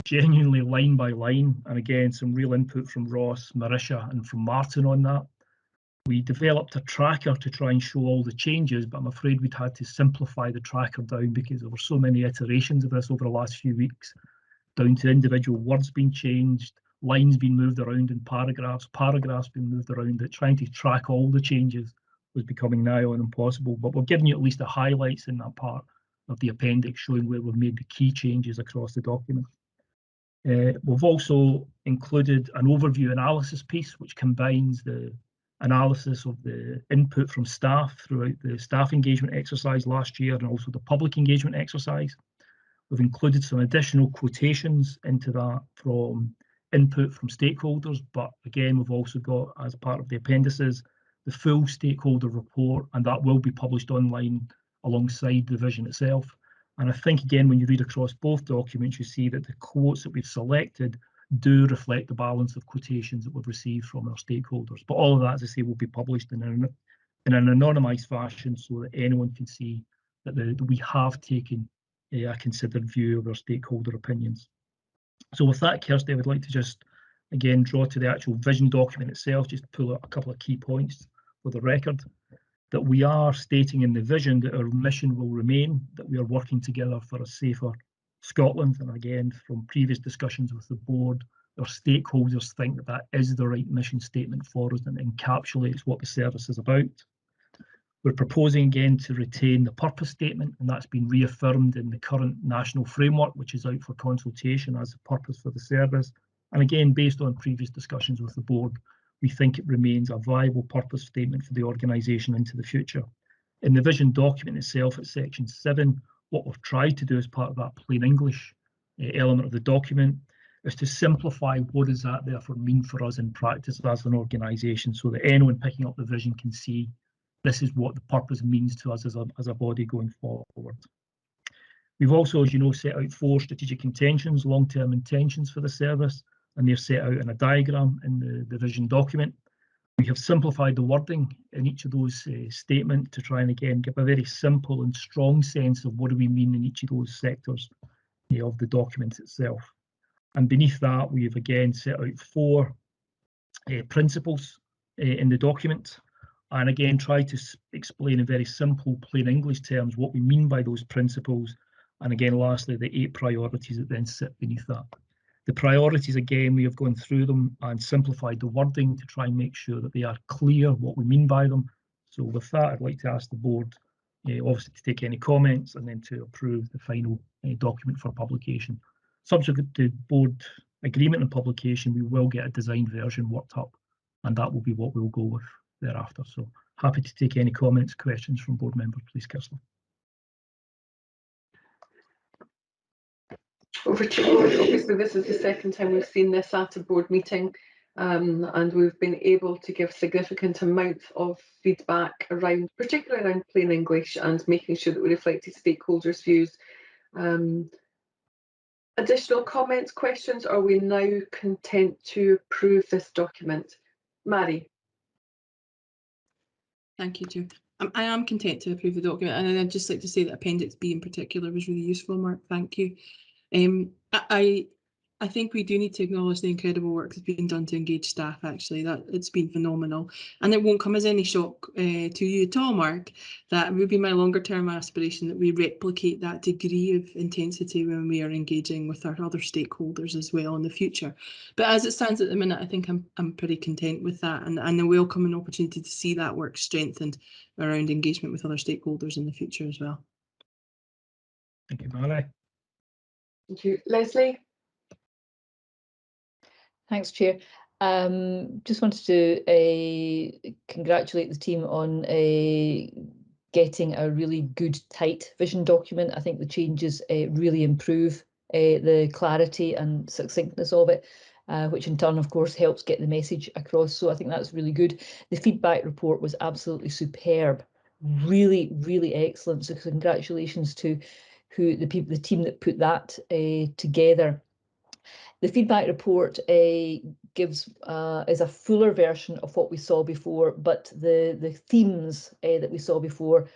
S12: genuinely line by line, and again some real input from Ross, Marisha and from Martin on that. We developed a tracker to try and show all the changes, but I'm afraid we'd had to simplify the tracker down because there were so many iterations of this over the last few weeks, down to individual words being changed, lines being moved around in paragraphs being moved around, that trying to track all the changes was becoming nigh on impossible. But we're giving you at least the highlights in that part of the appendix showing where we've made the key changes across the document. We've also included an overview analysis piece which combines the analysis of the input from staff throughout the staff engagement exercise last year and also the public engagement exercise. We've included some additional quotations into that from input from stakeholders, but again we've also got, as part of the appendices, the full stakeholder report, and that will be published online alongside the vision itself. And I think, again, when you read across both documents, you see that the quotes that we've selected do reflect the balance of quotations that we've received from our stakeholders. But all of that, as I say, will be published in an anonymised fashion so that anyone can see that we have taken a considered view of our stakeholder opinions. So with that, Kirsty, I would like to just, again, draw to the actual vision document itself, just to pull out a couple of key points for the record. That we are stating in the vision that our mission will remain, that we are working together for a safer Scotland. And again, from previous discussions with the board, our stakeholders think that that is the right mission statement for us and encapsulates what the service is about. We're proposing again to retain the purpose statement, and that's been reaffirmed in the current national framework, which is out for consultation as a purpose for the service. And again, based on previous discussions with the board, we think it remains a viable purpose statement for the organisation into the future. In the vision document itself, at section 7, what we've tried to do as part of that plain English element of the document is to simplify what does that therefore mean for us in practice as an organisation, so that anyone picking up the vision can see this is what the purpose means to us as a body going forward. We've also, as you know, set out 4 strategic intentions, long-term intentions for the service, and they're set out in a diagram in the vision document. We have simplified the wording in each of those statements to try and again give a very simple and strong sense of what do we mean in each of those sectors of the document itself. And beneath that, we have again set out 4 principles in the document, and again try to explain in very simple, plain English terms what we mean by those principles. And again, lastly, the 8 priorities that then sit beneath that. The priorities, again, we have gone through them and simplified the wording to try and make sure that they are clear what we mean by them. So with that, I'd like to ask the board, obviously, to take any comments and then to approve the final document for publication. Subject to board agreement and publication, we will get a designed version worked up, and that will be what we'll go with thereafter. So happy to take any comments, questions from board members, please, Kirsty.
S1: Over to board. Obviously, this is the second time we've seen this at a board meeting, and we've been able to give significant amounts of feedback around, particularly around plain English and making sure that we reflected stakeholders' views. Additional comments, questions? Are we now content to approve this document? Mary.
S9: Thank you, Chair. I am content to approve the document, and I'd just like to say that Appendix B in particular was really useful, Mark. Thank you. I think we do need to acknowledge the incredible work that's been done to engage staff, actually. That it's been phenomenal. And it won't come as any shock to you at all, Mark, that it would be my longer term aspiration that we replicate that degree of intensity when we are engaging with our other stakeholders as well in the future. But as it stands at the minute, I think I'm pretty content with that, and I welcome an opportunity to see that work strengthened around engagement with other stakeholders in the future as well.
S12: Thank you, Mary.
S1: Thank you. Leslie?
S6: Thanks, Chair. Just wanted to congratulate the team on getting a really good, tight vision document. I think the changes really improve the clarity and succinctness of it, which in turn, of course, helps get the message across. So I think that's really good. The feedback report was absolutely superb, really, really excellent. So congratulations to the team that put that together. The feedback report gives is a fuller version of what we saw before, but the themes that we saw before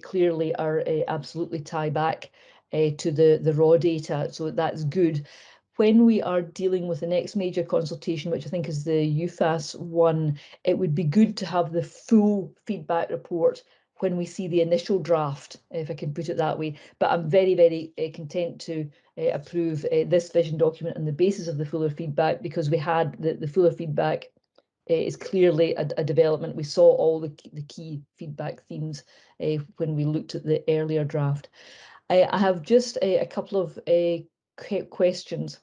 S6: clearly are absolutely tie back to the raw data, so that's good. When we are dealing with the next major consultation, which I think is the UFAS one, it would be good to have the full feedback report when we see the initial draft, if I can put it that way. But I'm very, very content to approve this vision document on the basis of the fuller feedback, because we had the fuller feedback is clearly a development. We saw all the key feedback themes when we looked at the earlier draft. I have just a couple of questions.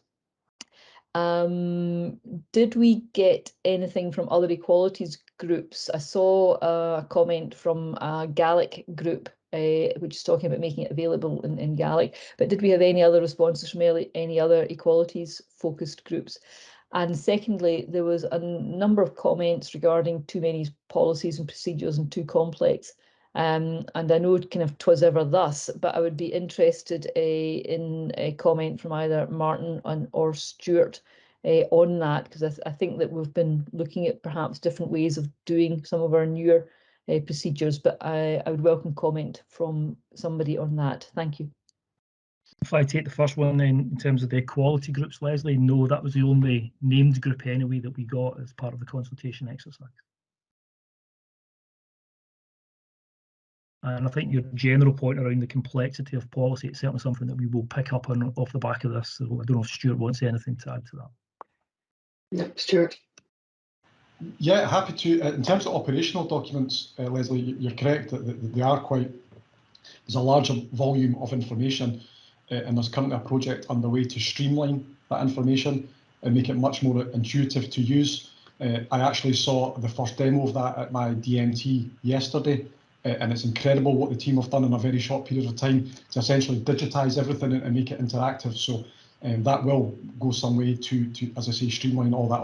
S6: Did we get anything from other equalities groups? I saw a comment from a Gaelic group, which is talking about making it available in Gaelic, but did we have any other responses from any other equalities focused groups? And secondly, there was a number of comments regarding too many policies and procedures and too complex. And I know kind of 'twas ever thus, but I would be interested in a comment from either Martin or Stuart on that, because I think that we've been looking at perhaps different ways of doing some of our newer procedures, but I would welcome comment from somebody on that. Thank you.
S12: If I take the first one then, in terms of the equality groups, Leslie, no, that was the only named group anyway that we got as part of the consultation exercise. And I think your general point around the complexity of policy, it's certainly something that we will pick up on off the back of this. So I don't know if Stuart wants anything to add to that.
S1: Yeah, Stuart.
S11: Yeah, happy to. In terms of operational documents, Leslie, you're correct that they are quite, there's a larger volume of information, and there's currently a project underway to streamline that information and make it much more intuitive to use. I actually saw the first demo of that at my DMT yesterday, and it's incredible what the team have done in a very short period of time to essentially digitise everything and make it interactive. So that will go some way to, as I say, streamline all that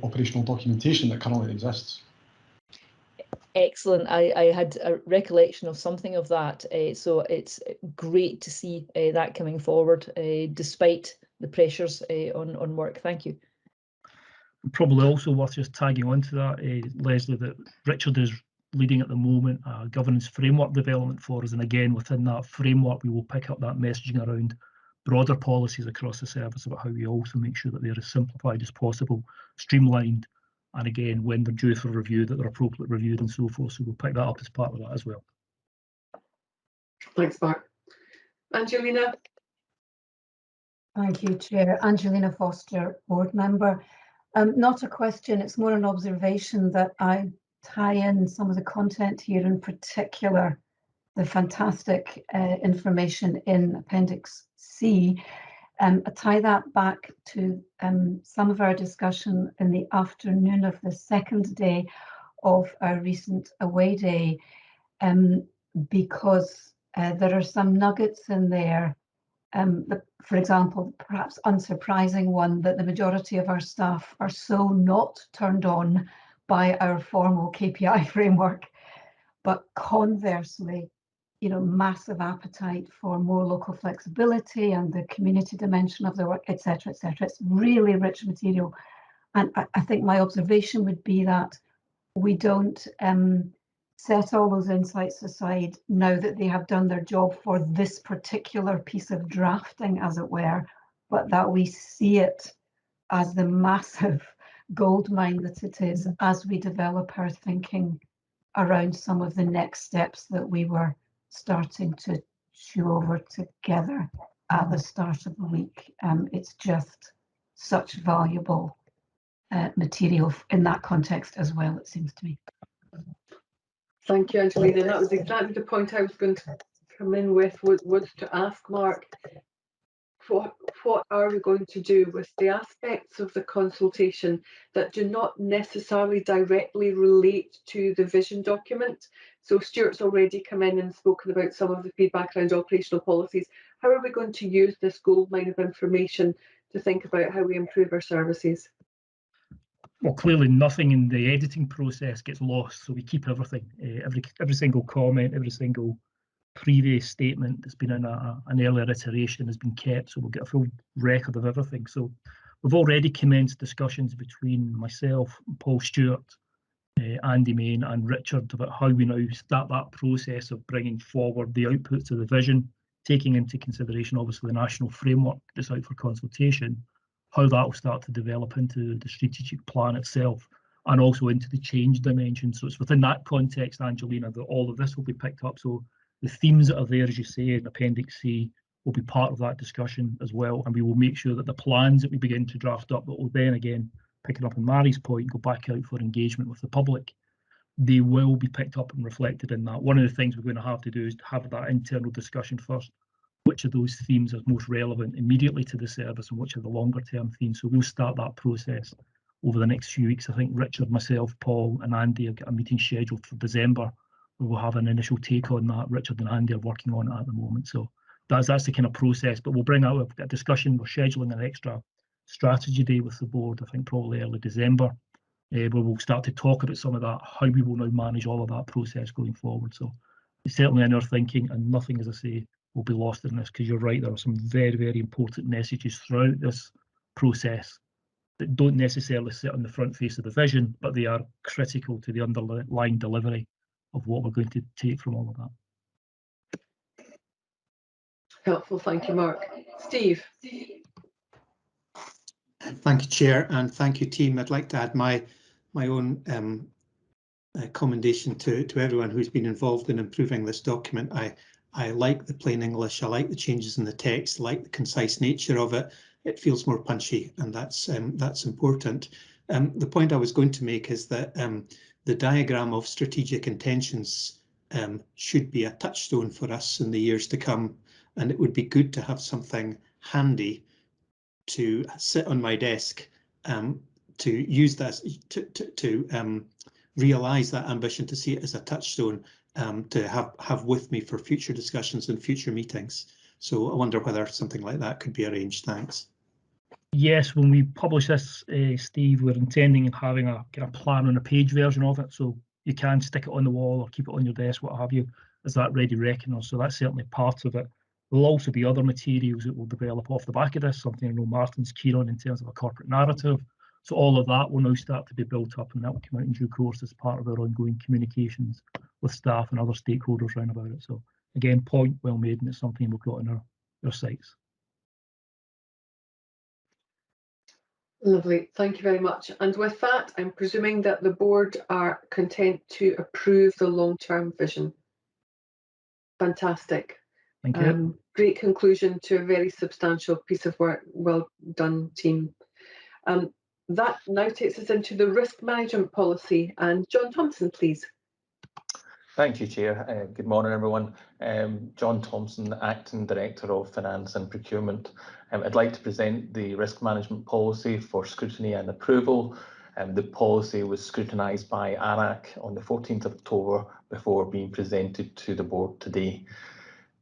S11: operational documentation that currently exists.
S6: Excellent. I had a recollection of something of that, so it's great to see that coming forward, despite the pressures on work. Thank you.
S12: Probably also worth just tagging on to that, Leslie, that Richard is leading at the moment a governance framework development for us, and again within that framework we will pick up that messaging around broader policies across the service about how we also make sure that they're as simplified as possible, streamlined, and again when they're due for review that they're appropriately reviewed and so forth. So we'll pick that up as part of that as well.
S1: Thanks, Mark. Angelina.
S13: Thank you, Chair. Angelina Foster, board member. Not a question, it's more an observation that I tie in some of the content here, in particular the fantastic information in Appendix C. I tie that back to some of our discussion in the afternoon of the second day of our recent away day, because there are some nuggets in there. For example, perhaps unsurprising one, that the majority of our staff are so not turned on by our formal KPI framework, but conversely, you know, massive appetite for more local flexibility and the community dimension of their work, etc., etc. It's really rich material, and I think my observation would be that we don't set all those insights aside now that they have done their job for this particular piece of drafting, as it were, but that we see it as the massive goldmine that it is as we develop our thinking around some of the next steps that we were starting to chew over together at the start of the week. It's just such valuable material in that context as well, it seems to me.
S1: Thank you, Angelina. That was exactly the point I was going to come in with, was to ask Mark, what are we going to do with the aspects of the consultation that do not necessarily directly relate to the vision document? So Stuart's already come in and spoken about some of the feedback around operational policies. How are we going to use this goldmine of information to think about how we improve our services?
S12: Well, clearly nothing in the editing process gets lost, so we keep everything, every single comment, every single previous statement that's been in an earlier iteration has been kept, so we'll get a full record of everything. So we've already commenced discussions between myself, Paul Stewart, Andy Main and Richard about how we now start that process of bringing forward the outputs of the vision, taking into consideration obviously the national framework that's out for consultation, how that will start to develop into the strategic plan itself and also into the change dimension. So it's within that context, Angelina, that all of this will be picked up. So the themes that are there, as you say, in Appendix C will be part of that discussion as well. And we will make sure that the plans that we begin to draft up, that will then again, picking up on Mary's point, go back out for engagement with the public, they will be picked up and reflected in that. One of the things we're going to have to do is have that internal discussion first. Which of those themes are most relevant immediately to the service and which are the longer term themes. So we'll start that process over the next few weeks. I think Richard, myself, Paul and Andy have got a meeting scheduled for December where we'll have an initial take on that. Richard and Andy are working on it at the moment. So that's the kind of process, but we'll bring out a discussion. We're scheduling an extra strategy day with the board, I think probably early December, where we'll start to talk about some of that, how we will now manage all of that process going forward. So it's certainly in our thinking, and nothing, as I say, will be lost in this, because you're right, there are some very, very important messages throughout this process that don't necessarily sit on the front face of the vision, but they are critical to the underlying delivery of what we're going to take from all of that.
S1: Helpful, thank you, Mark. Steve.
S14: Thank you, Chair, and thank you, team. I'd like to add my own commendation to everyone who's been involved in improving this document. I like the plain English, I like the changes in the text, I like the concise nature of it. It feels more punchy, and that's important. The point I was going to make is that the diagram of strategic intentions should be a touchstone for us in the years to come, and it would be good to have something handy to sit on my desk to use that to realise that ambition, to see it as a touchstone to have with me for future discussions and future meetings. So I wonder whether something like that could be arranged. Thanks.
S12: Yes, when we publish this, Steve, we're intending on having a kind of plan on a page version of it, so you can stick it on the wall or keep it on your desk, what have you, as that ready reckoner. So that's certainly part of it. There'll also be other materials that will develop off the back of this, something I know Martin's keen on in terms of a corporate narrative. So all of that will now start to be built up, and that will come out in due course as part of our ongoing communications with staff and other stakeholders around about it. So again, point well made, and it's something we've got on our sites.
S1: Lovely, thank you very much. And with that, I'm presuming that the board are content to approve the long-term vision. Fantastic.
S12: Thank you.
S1: Great conclusion to a very substantial piece of work. Well done, team. That now takes us into the risk management policy, and John Thompson, please.
S4: Thank you, Chair. Good morning, everyone. John Thompson, Acting Director of Finance and Procurement. I'd like to present the risk management policy for scrutiny and approval. The policy was scrutinised by ARAC on the 14th of October before being presented to the board today.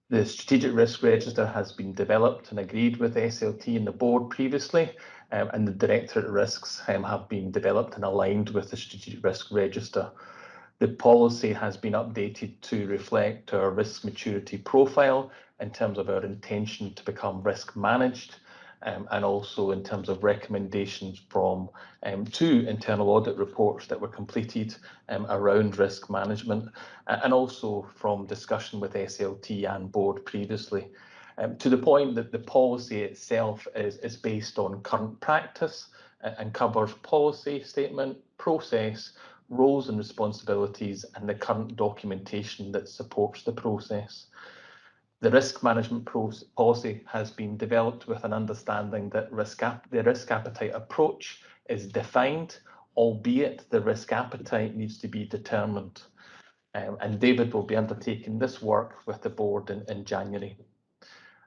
S4: The Strategic Risk Register has been developed and agreed with SLT and the board previously, and the Directorate Risks have been developed and aligned with the Strategic Risk Register. The policy has been updated to reflect our risk maturity profile in terms of our intention to become risk managed, and also in terms of recommendations from 2 internal audit reports that were completed around risk management, and also from discussion with SLT and board previously. To the point that the policy itself is based on current practice and covers policy statement, process, roles and responsibilities, and the current documentation that supports the process. The risk management policy has been developed with an understanding that the risk appetite approach is defined, albeit the risk appetite needs to be determined. And David will be undertaking this work with the board in January.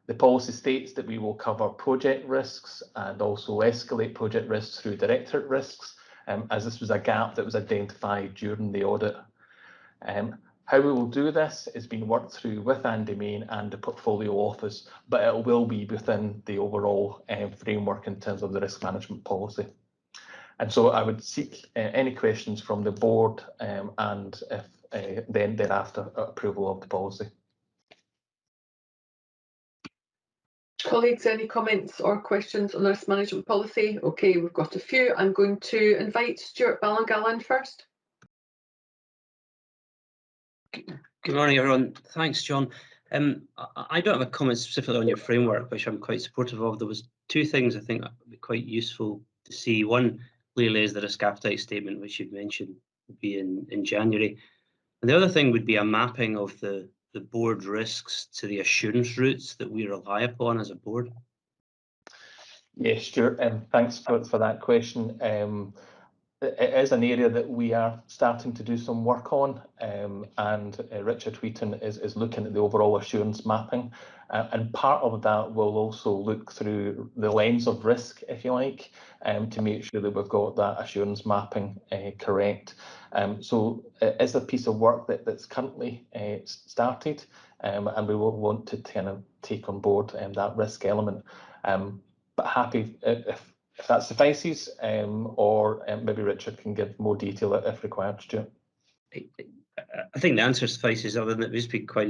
S4: The policy states that we will cover project risks and also escalate project risks through directorate risks, as this was a gap that was identified during the audit. How we will do this is being worked through with Andy Main and the Portfolio Office, but it will be within the overall framework in terms of the risk management policy. And so I would seek any questions from the board and if then thereafter approval of the policy.
S1: Colleagues, any comments or questions on the risk management policy? Okay, we've got a few. I'm going to invite Stuart Ballingallen first.
S15: Good morning, everyone. Thanks, John. I don't have a comment specifically on your framework, which I'm quite supportive of. There was 2 things I think would be quite useful to see. One clearly is the risk appetite statement, which you've mentioned would be in January. And the other thing would be a mapping of the board risks to the assurance routes that we rely upon as a board.
S4: Yes, Stuart, thanks for that question. It is an area that we are starting to do some work on, and Richard Wheaton is looking at the overall assurance mapping, and part of that will also look through the lens of risk, if you like, to make sure that we've got that assurance mapping correct. So it is a piece of work that's currently started, and we will want to kind of take on board that risk element. But happy if if that suffices, or maybe Richard can give more detail if required, Stuart.
S15: I think the answer suffices, other than it would be quite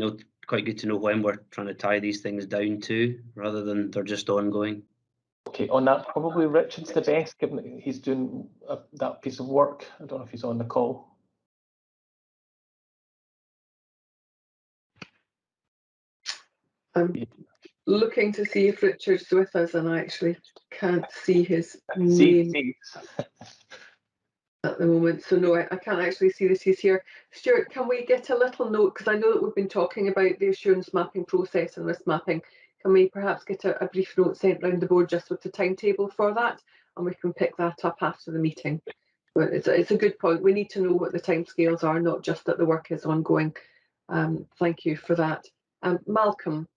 S15: good to know when we're trying to tie these things down to, rather than they're just ongoing.
S4: Okay, on that, probably Richard's the best, given that he's doing that piece of work. I don't know if he's on the call.
S1: I'm looking to see if Richard's with us, and I actually can't see his name at the moment. So no, I can't actually see that he's here. Stuart, can we get a little note, because I know that we've been talking about the assurance mapping process and risk mapping. Can we perhaps get a brief note sent round the board just with the timetable for that, and we can pick that up after the meeting? But it's a good point. We need to know what the timescales are, not just that the work is ongoing. Thank you for that. Malcolm.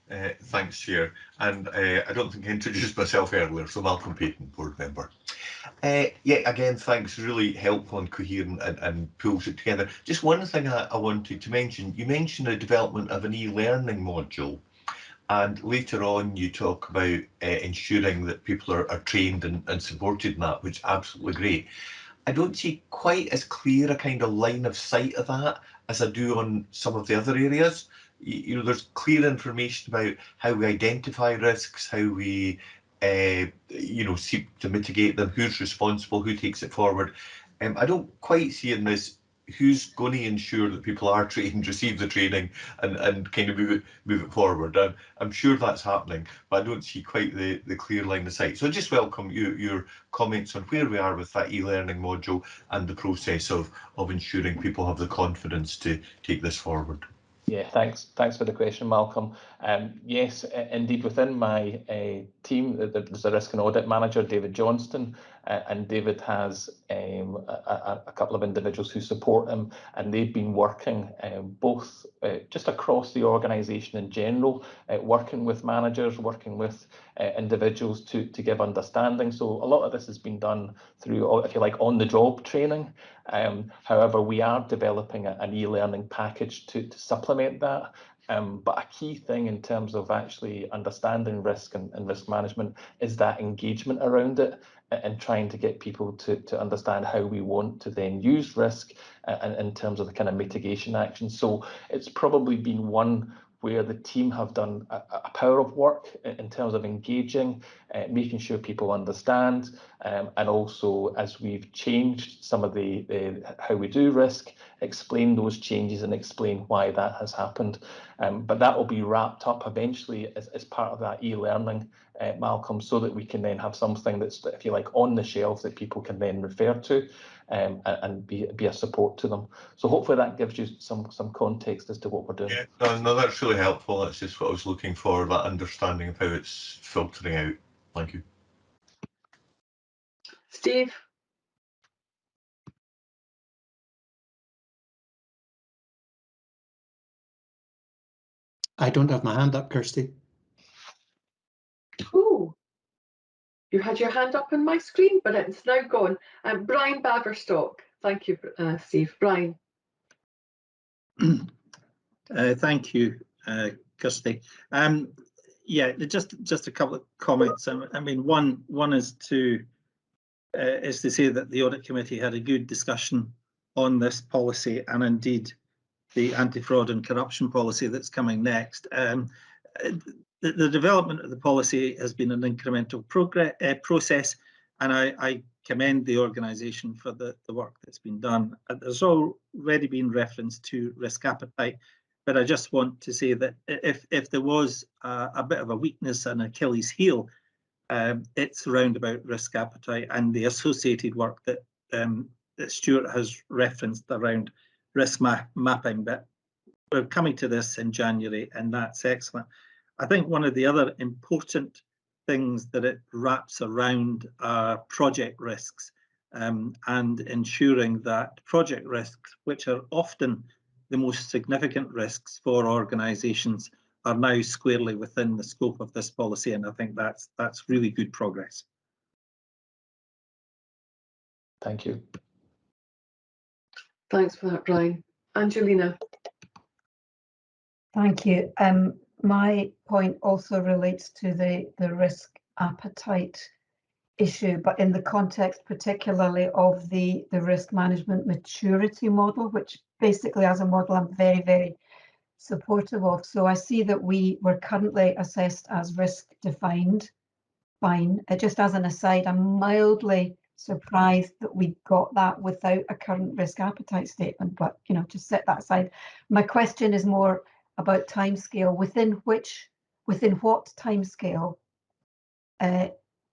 S3: Thanks, Chair. And I don't think I introduced myself earlier, so Malcolm Payton, board member. Yeah, again, thanks, really helpful and coherent and pulls it together. Just one thing I wanted to mention, you mentioned the development of an e-learning module, and later on you talk about ensuring that people are trained and supported in that, which is absolutely great. I don't see quite as clear a kind of line of sight of that as I do on some of the other areas. You know, there's clear information about how we identify risks, how we you know, seek to mitigate them, who's responsible, who takes it forward. I don't quite see it as who's going to ensure that people are trained, receive the training, and kind of move it forward. I'm sure that's happening, but I don't see quite the clear line of sight. So I just welcome your comments on where we are with that e-learning module and the process of ensuring people have the confidence to take this forward.
S4: Yeah, thanks for the question, Malcolm. Yes, indeed, within my team, there's a risk and audit manager, David Johnston, and David has a couple of individuals who support him, and they've been working both just across the organisation in general, working with managers, working with individuals to give understanding. So a lot of this has been done through, if you like, on-the-job training. However, we are developing an e-learning package to supplement that. But a key thing in terms of actually understanding risk and risk management is that engagement around it, and trying to get people to understand how we want to then use risk and in terms of the kind of mitigation actions. So it's probably been one where the team have done a power of work in terms of engaging, making sure people understand, and also as we've changed some of the how we do risk, explain those changes and explain why that has happened. But that will be wrapped up eventually as part of that e-learning, Malcolm, so that we can then have something that's, if you like, on the shelf that people can then refer to, and be a support to them. So hopefully that gives you some context as to what we're doing.
S3: Yeah, no, that's really helpful. That's just what I was looking for, that understanding of how it's filtering out. Thank you.
S1: Steve.
S14: I don't have my hand up, Kirsty.
S1: Oh, you had your hand up on my screen, but it's now gone. Brian Baverstock. Thank you, Steve. Brian.
S8: Thank you, Kirsty. Yeah, just a couple of comments. I mean, one is to say that the Audit Committee had a good discussion on this policy, and indeed the anti-fraud and corruption policy that's coming next. The development of the policy has been an incremental process, and I commend the organisation for the work that's been done. There's already been reference to risk appetite, but I just want to say that if there was a bit of a weakness and Achilles heel, it's around about risk appetite and the associated work that Stuart has referenced around risk mapping. But we're coming to this in January, and that's excellent. I think one of the other important things that it wraps around are project risks, and ensuring that project risks, which are often the most significant risks for organisations, are now squarely within the scope of this policy, and I think that's really good progress.
S4: Thank you.
S1: Thanks for that, Brian. Angelina.
S13: Thank you. My point also relates to the risk appetite issue, but in the context particularly of the risk management maturity model, which basically as a model I'm very, very supportive of. So I see that we were currently assessed as risk defined. Fine. Just as an aside, I'm mildly surprised that we got that without a current risk appetite statement, but you know, just set that aside. My question is more about timescale. Within what timescale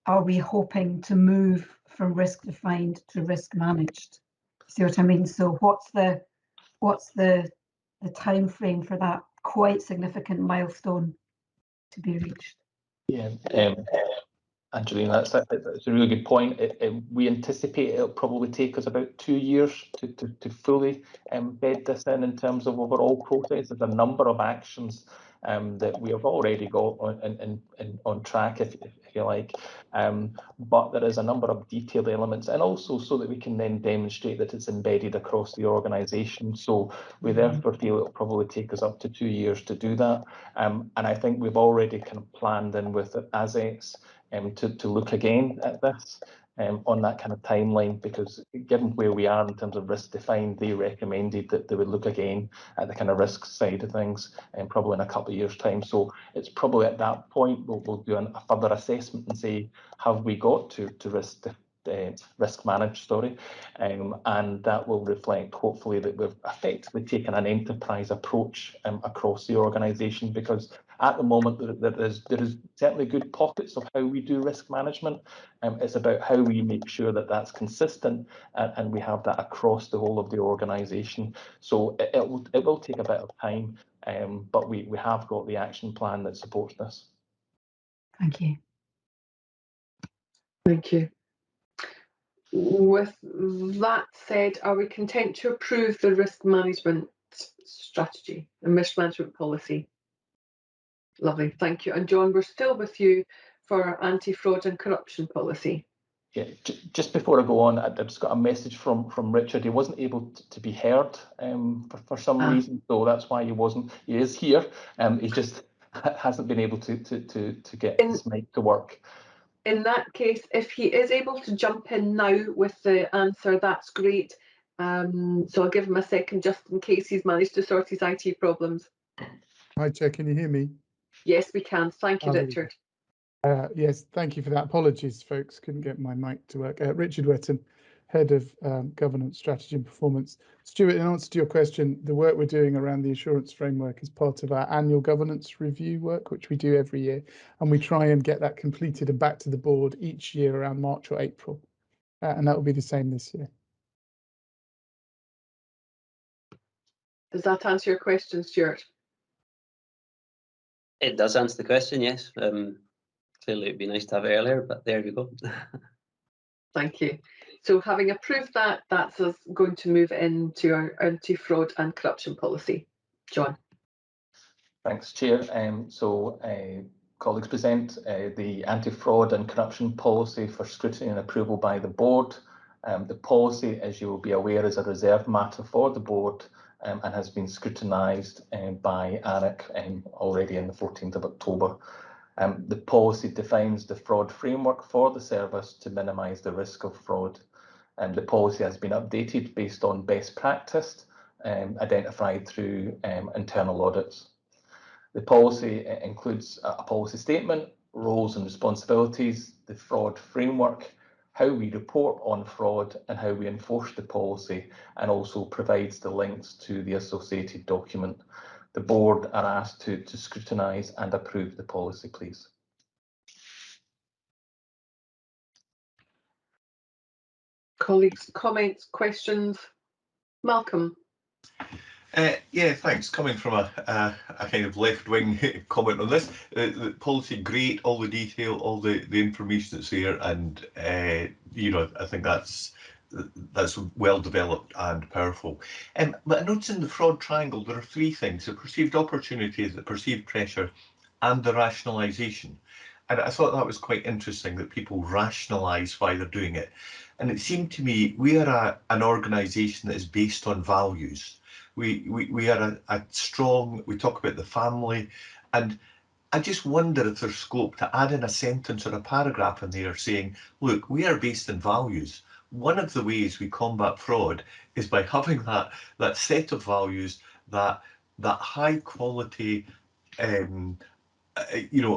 S13: are we hoping to move from risk defined to risk managed? See what I mean? So what's the time frame for that quite significant milestone to be reached?
S4: Yeah, Angelina, that's a really good point. We anticipate it'll probably take us about 2 years to fully embed this in terms of overall process. There's a number of actions that we have already got on track, if you like, but there is a number of detailed elements, and also so that we can then demonstrate that it's embedded across the organisation. So we therefore feel it'll probably take us up to 2 years to do that, and I think we've already kind of planned in with assets to look again at this on that kind of timeline, because given where we are in terms of risk defined, they recommended that they would look again at the kind of risk side of things, and probably in a couple of years' time. So it's probably at that point we'll do a further assessment and say, have we got to risk managed, and that will reflect hopefully that we've effectively taken an enterprise approach across the organisation, because at the moment there is certainly good pockets of how we do risk management. It's about how we make sure that that's consistent and we have that across the whole of the organisation. So it will take a bit of time, but we have got the action plan that supports this.
S13: Thank you.
S1: Thank you. With that said, are we content to approve the risk management strategy and risk management policy? Lovely, thank you. And John, we're still with you for anti-fraud and corruption policy.
S4: Yeah, just before I go on, I just got a message from Richard. He wasn't able to be heard for some reason, so that's why he is here. He just hasn't been able to get his mic to work.
S1: In that case, if he is able to jump in now with the answer, that's great. So I'll give him a second just in case he's managed to sort his IT problems.
S16: Hi, Chair, can you hear me?
S1: Yes, we can. Thank you, Richard.
S16: Yes, thank you for that. Apologies, folks, couldn't get my mic to work. Richard Wetton, Head of Governance, Strategy and Performance. Stuart, in answer to your question, the work we're doing around the assurance framework is part of our annual governance review work, which we do every year, and we try and get that completed and back to the board each year around March or April, and that will be the same this year.
S1: Does that answer your question, Stuart?
S15: It does answer the question, yes. Clearly it'd be nice to have it earlier, but there we go.
S1: Thank you. So having approved that, that's us going to move into our anti-fraud and corruption policy. John.
S4: Thanks, Chair. Colleagues present the anti-fraud and corruption policy for scrutiny and approval by the board. The policy, as you will be aware, is a reserved matter for the board and has been scrutinised by ARIC already on the 14th of October. The policy defines the fraud framework for the service to minimise the risk of fraud. The policy has been updated based on best practice identified through internal audits. The policy includes a policy statement, roles and responsibilities, the fraud framework, how we report on fraud and how we enforce the policy, and also provides the links to the associated document. The board are asked to scrutinise and approve the policy, please.
S1: Colleagues, comments, questions? Malcolm.
S3: Yeah, thanks. Coming from a kind of left-wing comment on this, the policy, great, all the detail, all the information that's there, and you know, I think that's well developed and powerful. But I noticed in the fraud triangle there are three things: the perceived opportunities, the perceived pressure, and the rationalisation. And I thought that was quite interesting that people rationalise why they're doing it. And it seemed to me we are an organisation that is based on values. We are a strong, we talk about the family, and I just wonder if there's scope to add in a sentence or a paragraph in there saying, look, we are based in values. One of the ways we combat fraud is by having that set of values, that high quality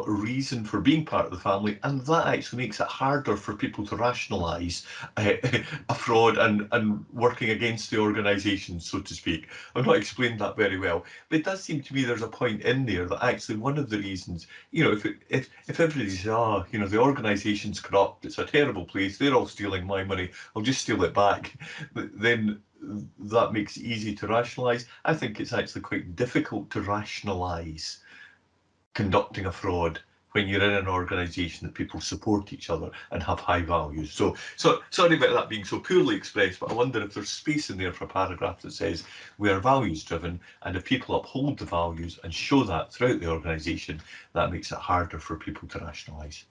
S3: reason for being part of the family, and that actually makes it harder for people to rationalise a fraud and working against the organisation, so to speak. I've not explained that very well, but it does seem to me there's a point in there that actually one of the reasons, if everybody says, the organisation's corrupt, it's a terrible place, they're all stealing my money, I'll just steal it back, then that makes it easy to rationalise. I think it's actually quite difficult to rationalise conducting a fraud when you're in an organisation that people support each other and have high values. So sorry about that being so poorly expressed, but I wonder if there's space in there for a paragraph that says we are values driven, and if people uphold the values and show that throughout the organisation, that makes it harder for people to rationalise.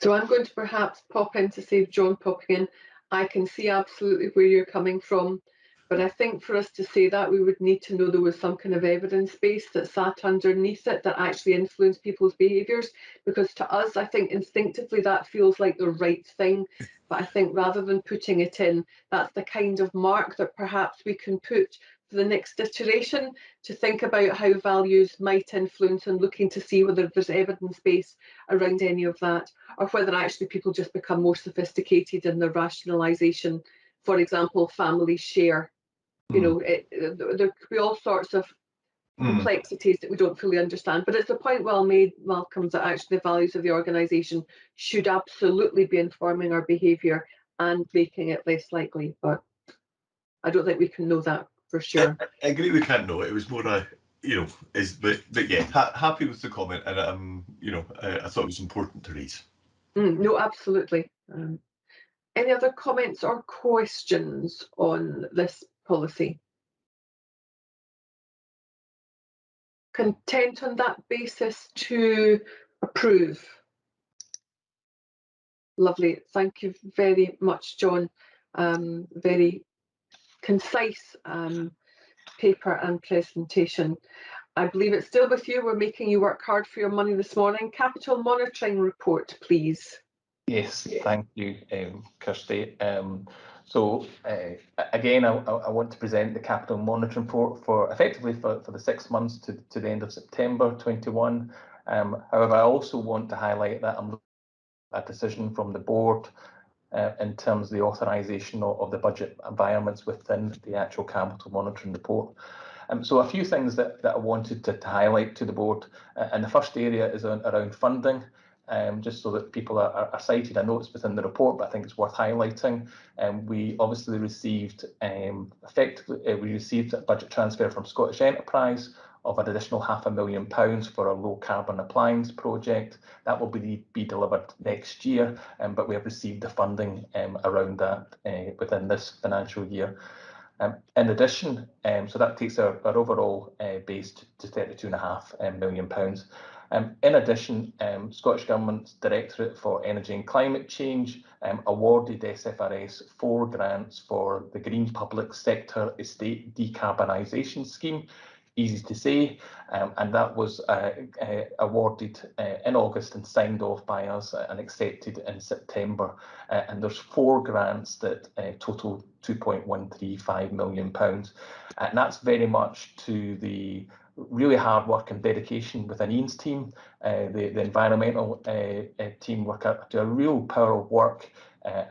S1: So I'm going to perhaps pop in to save John popping in. I can see absolutely where you're coming from, but I think for us to say that, we would need to know there was some kind of evidence base that sat underneath it that actually influenced people's behaviours. Because to us, I think instinctively that feels like the right thing. But I think rather than putting it in, that's the kind of mark that perhaps we can put for the next iteration to think about how values might influence, and looking to see whether there's evidence base around any of that, or whether actually people just become more sophisticated in their rationalisation. For example, families share. There could be all sorts of complexities that we don't fully understand, but it's a point well made, Malcolm, that actually the values of the organisation should absolutely be informing our behaviour and making it less likely, but I don't think we can know that for sure.
S3: I agree we can't know it. It was more but yeah, happy with the comment, and I thought it was important to raise.
S1: No, absolutely. Any other comments or questions on this policy? Content on that basis to approve? Lovely. Thank you very much, John. Very concise paper and presentation. I believe it's still with you. We're making you work hard for your money this morning. Capital monitoring report, please.
S4: Yes, thank you, Kirsty. So again, I want to present the capital monitoring report for effectively for the 6 months to the end of September 21. However, I also want to highlight that I'm a decision from the board in terms of the authorisation of the budget environments within the actual capital monitoring report. So a few things that I wanted to highlight to the board, and the first area is around funding. Just so that people are cited. I know it's within the report, but I think it's worth highlighting. We obviously received we received a budget transfer from Scottish Enterprise of an additional £500,000 for a low carbon appliance project. That will be delivered next year, but we have received the funding around that within this financial year. In addition, so that takes our overall base to £32.5 million. In addition, Scottish Government's Directorate for Energy and Climate Change awarded SFRS 4 grants for the Green Public Sector Estate Decarbonisation Scheme. Easy to say, and that was awarded in August and signed off by us and accepted in September. And there's 4 grants that total £2.135 million, and that's very much to the really hard work and dedication within Ian's team. The environmental team do a real power of work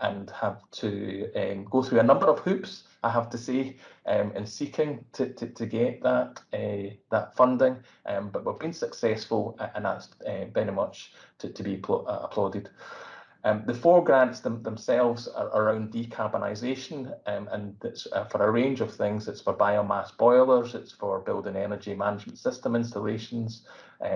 S4: and have to go through a number of hoops, I have to say, in seeking to get that funding, but we've been successful, and that's very much to be applauded. The 4 grants themselves are around decarbonisation, and it's for a range of things. It's for biomass boilers, it's for building energy management system installations,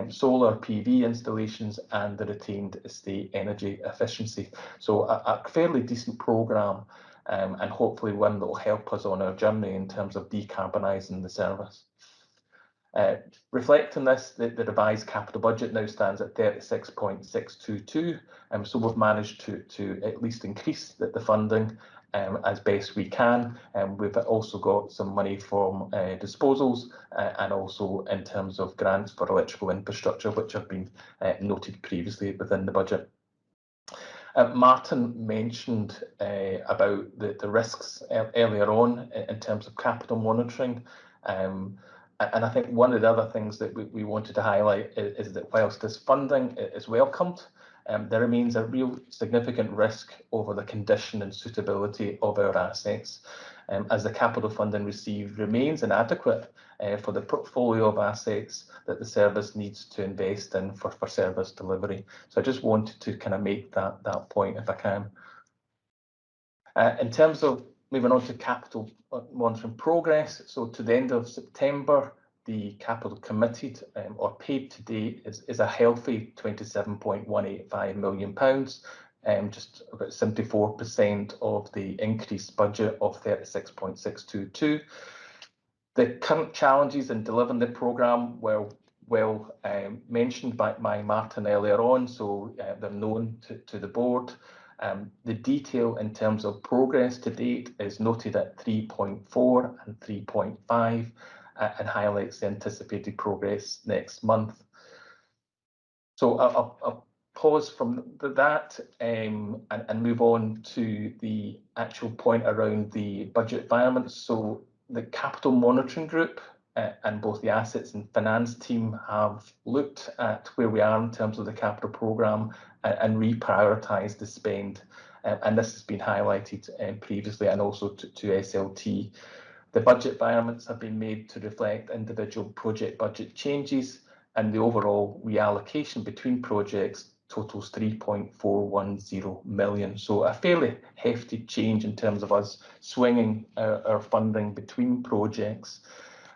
S4: solar PV installations, and the retained estate energy efficiency. So a fairly decent programme, and hopefully one that will help us on our journey in terms of decarbonising the service. Reflecting this, the revised capital budget now stands at 36.622, so we've managed to at least increase the funding as best we can. We've also got some money from disposals and also in terms of grants for electrical infrastructure, which have been noted previously within the budget. Martin mentioned about the risks earlier on in terms of capital monitoring. And I think one of the other things that we wanted to highlight is that whilst this funding is welcomed, there remains a real significant risk over the condition and suitability of our assets, as the capital funding received remains inadequate for the portfolio of assets that the service needs to invest in for service delivery. So I just wanted to kind of make that point if I can. In terms of moving on to capital monitoring progress, so to the end of September, the capital committed or paid to date is a healthy £27.185 million, just about 74% of the increased budget of 36.622. The current challenges in delivering the programme were well mentioned by Martin earlier on, so they're known to the board. The detail in terms of progress to date is noted at 3.4 and 3.5 and highlights the anticipated progress next month. So I'll pause from that and move on to the actual point around the budget environment. So the capital monitoring group and both the assets and finance team have looked at where we are in terms of the capital programme and reprioritised the spend. And this has been highlighted previously and also to SLT. The budget environments have been made to reflect individual project budget changes, and the overall reallocation between projects totals 3.410 million. So a fairly hefty change in terms of us swinging our funding between projects.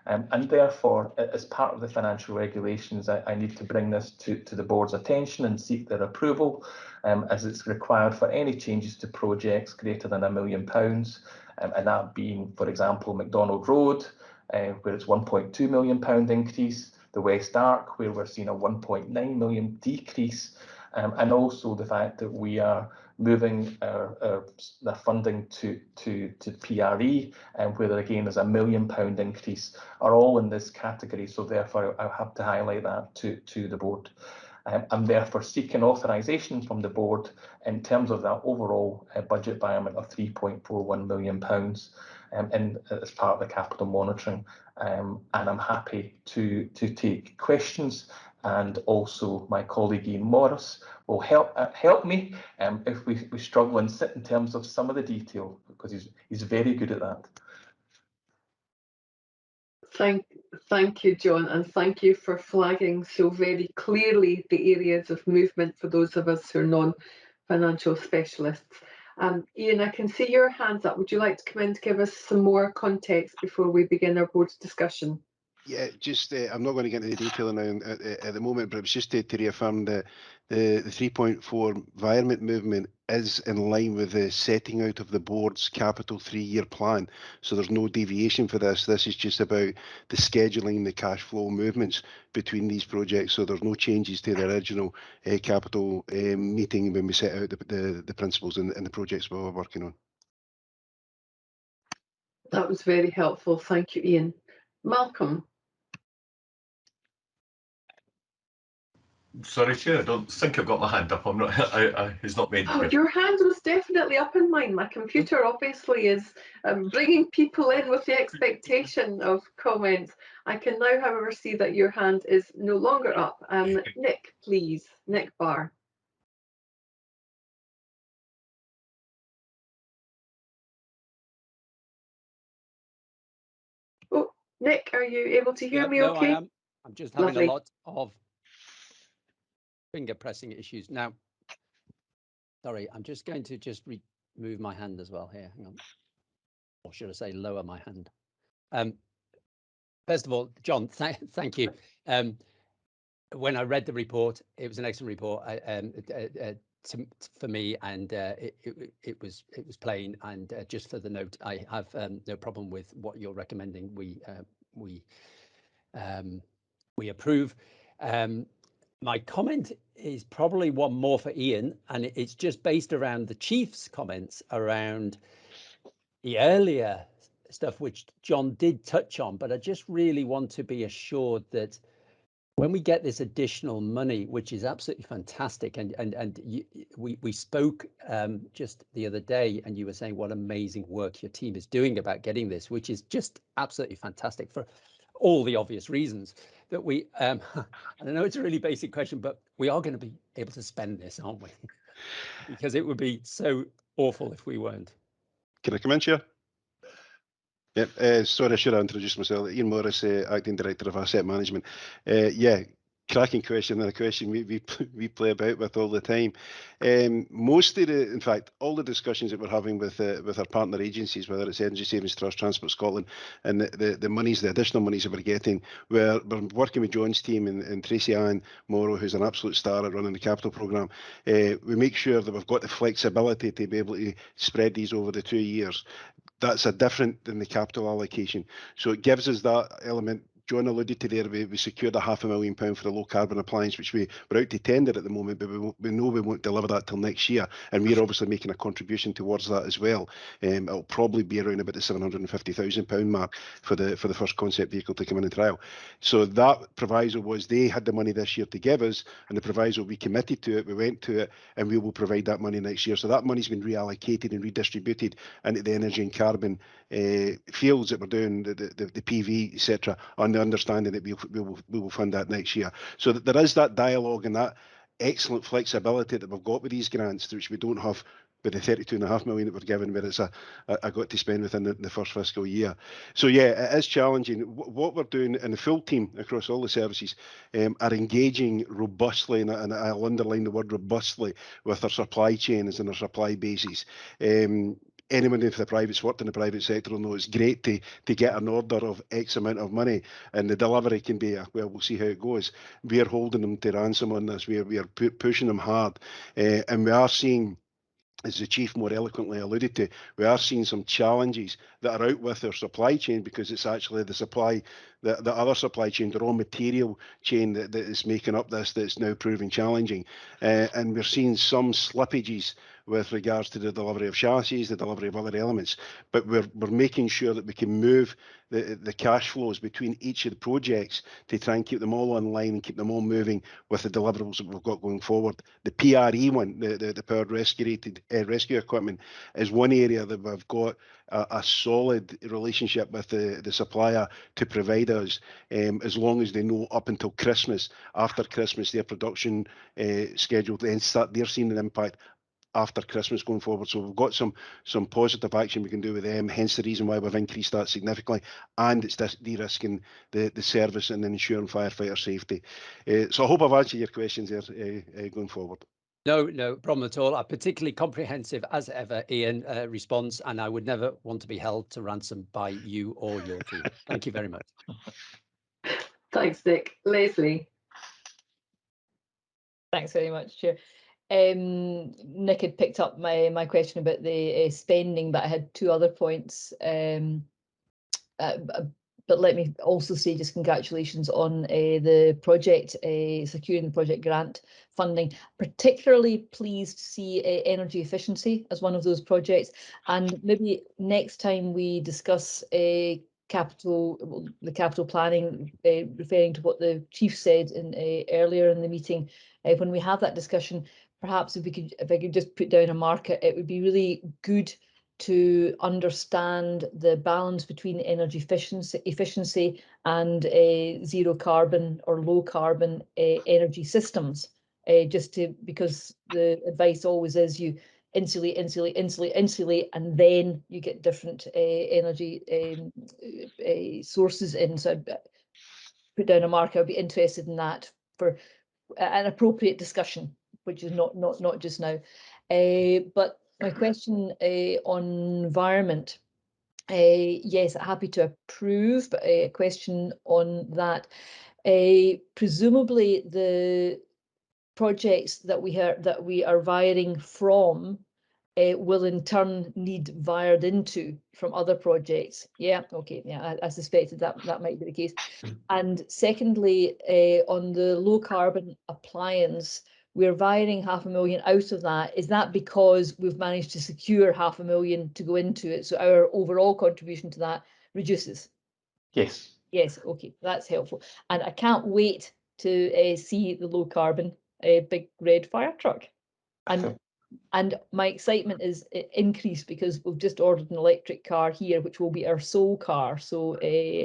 S4: And therefore, as part of the financial regulations, I need to bring this to the board's attention and seek their approval, as it's required for any changes to projects greater than £1 million, and that being, for example, McDonald Road, where it's £1.2 million increase, the West Arc, where we're seeing a £1.9 million decrease, and also the fact that we are moving our funding to PRE, where there again is a £1 million increase, are all in this category. So therefore, I have to highlight that to the board. I'm therefore seeking authorisation from the board in terms of that overall budget environment of £3.41 million as part of the capital monitoring. And I'm happy to take questions, and also my colleague Ian Morris will help me if we struggle and sit in terms of some of the detail, because he's very good at that.
S1: Thank you, John, and thank you for flagging so very clearly the areas of movement for those of us who are non-financial specialists. Ian, I can see your hands up. Would you like to come in to give us some more context before we begin our board's discussion?
S17: Yeah, just I'm not going to get into the detail now at the moment, but it was just to reaffirm that the 3.4 environment movement is in line with the setting out of the board's capital 3-year plan. So there's no deviation for this. This is just about the scheduling, the cash flow movements between these projects. So there's no changes to the original capital meeting when we set out the principles and the projects we were working on.
S1: That was very helpful. Thank you, Ian. Malcolm.
S3: Sorry, Chair, I don't think I've got my hand up. I'm not. It's not meant to be.
S1: Your hand was definitely up in mine. My computer obviously is bringing people in with the expectation of comments. I can now, however, see that your hand is no longer up. Nick, please. Nick Barr. Oh, Nick, are you able to hear me
S10: no,
S1: okay?
S10: I am. I'm just having
S1: Lovely.
S10: a lot of finger pressing issues. Now, sorry, I'm just going to remove my hand as well here. Hang on. Or should I say lower my hand? First of all, John, thank you. When I read the report, it was an excellent report for me, and it was plain. And just for the note, I have no problem with what you're recommending. We we approve. My comment is probably one more for Ian, and it's just based around the Chief's comments around the earlier stuff, which John did touch on, but I just really want to be assured that when we get this additional money, which is absolutely fantastic, and we spoke just the other day, and you were saying what amazing work your team is doing about getting this, which is just absolutely fantastic for all the obvious reasons that we, I know it's a really basic question, but we are going to be able to spend this, aren't we? Because it would be so awful if we weren't.
S17: Can I come in, Chair? Yep. Sorry, I should have introduced myself. Ian Morris, Acting Director of Asset Management. Yeah, cracking question, and a question we play about with all the time. Most of the, in fact, all the discussions that we're having with our partner agencies, whether it's Energy Savings Trust, Transport Scotland, and the monies, the additional monies that we're getting, we're working with John's team and Tracy Ann Morrow, who's an absolute star at running the capital programme. We make sure that we've got the flexibility to be able to spread these over the 2 years. That's a different than the capital allocation. So it gives us that element. John alluded to there, we secured £500,000 for the low carbon appliance, which we're out to tender at the moment, but we know we won't deliver that till next year. And we're obviously making a contribution towards that as well. It'll probably be around about the £750,000 mark for the first concept vehicle to come in and trial. So that proviso was they had the money this year to give us, and the proviso, we committed to it, we went to it, and we will provide that money next year. So that money's been reallocated and redistributed into the energy and carbon fields that we're doing, the PV, etc., on the understanding that we will fund that next year. So that there is that dialogue and that excellent flexibility that we've got with these grants, which we don't have with the 32.5 million that we're given, where it's I got to spend within the first fiscal year. So yeah, it is challenging. What we're doing, and the full team across all the services are engaging robustly, and I'll underline the word robustly, with our supply chains and our supply bases. Anyone who's worked in the private sector will know it's great to get an order of X amount of money, and the delivery can be, well, we'll see how it goes. We are holding them to ransom on this. We are pushing them hard, and we are seeing, as the Chief more eloquently alluded to, we are seeing some challenges that are out with our supply chain, because it's actually the other supply chain, the raw material chain that is making up this, that's now proving challenging. And we're seeing some slippages with regards to the delivery of chassis, the delivery of other elements. But we're making sure that we can move the cash flows between each of the projects to try and keep them all online and keep them all moving with the deliverables that we've got going forward. The PRE one, the powered rescue equipment, is one area that we've got a solid relationship with the supplier to provide us, as long as they know up until Christmas. After Christmas, their production schedule, then they're seeing an impact after Christmas going forward. So we've got some positive action we can do with them, hence the reason why we've increased that significantly, and it's de-risking the service and ensuring firefighter safety. So I hope I've answered your questions there going forward.
S10: No problem at all. A particularly comprehensive, as ever, Ian, response, and I would never want to be held to ransom by you or your team. Thank you very much.
S1: Thanks, Nick. Leslie.
S6: Thanks very much, Chair. Nick had picked up my question about the spending, but I had two other points. But let me also say just congratulations on the project, securing the project grant funding. Particularly pleased to see energy efficiency as one of those projects. And maybe next time we discuss the capital planning, referring to what the Chief said earlier in the meeting, when we have that discussion, perhaps if I could just put down a marker, it would be really good to understand the balance between energy efficiency and zero carbon or low carbon energy systems. Because the advice always is you insulate, and then you get different energy sources in. So I'd put down a marker. I'd be interested in that for an appropriate discussion, which is not just now. But my question on environment, yes, happy to approve, but a question on that. Presumably the projects that we are varying from will in turn need wired into from other projects. Yeah, okay, yeah, I suspected that might be the case. And secondly, on the low carbon appliance, we're wiring 500,000 out of that. Is that because we've managed to secure 500,000 to go into it, so our overall contribution to that reduces?
S4: Yes.
S6: Yes, okay, that's helpful. And I can't wait to see the low carbon big red fire truck. And my excitement is increased because we've just ordered an electric car here, which will be our sole car. So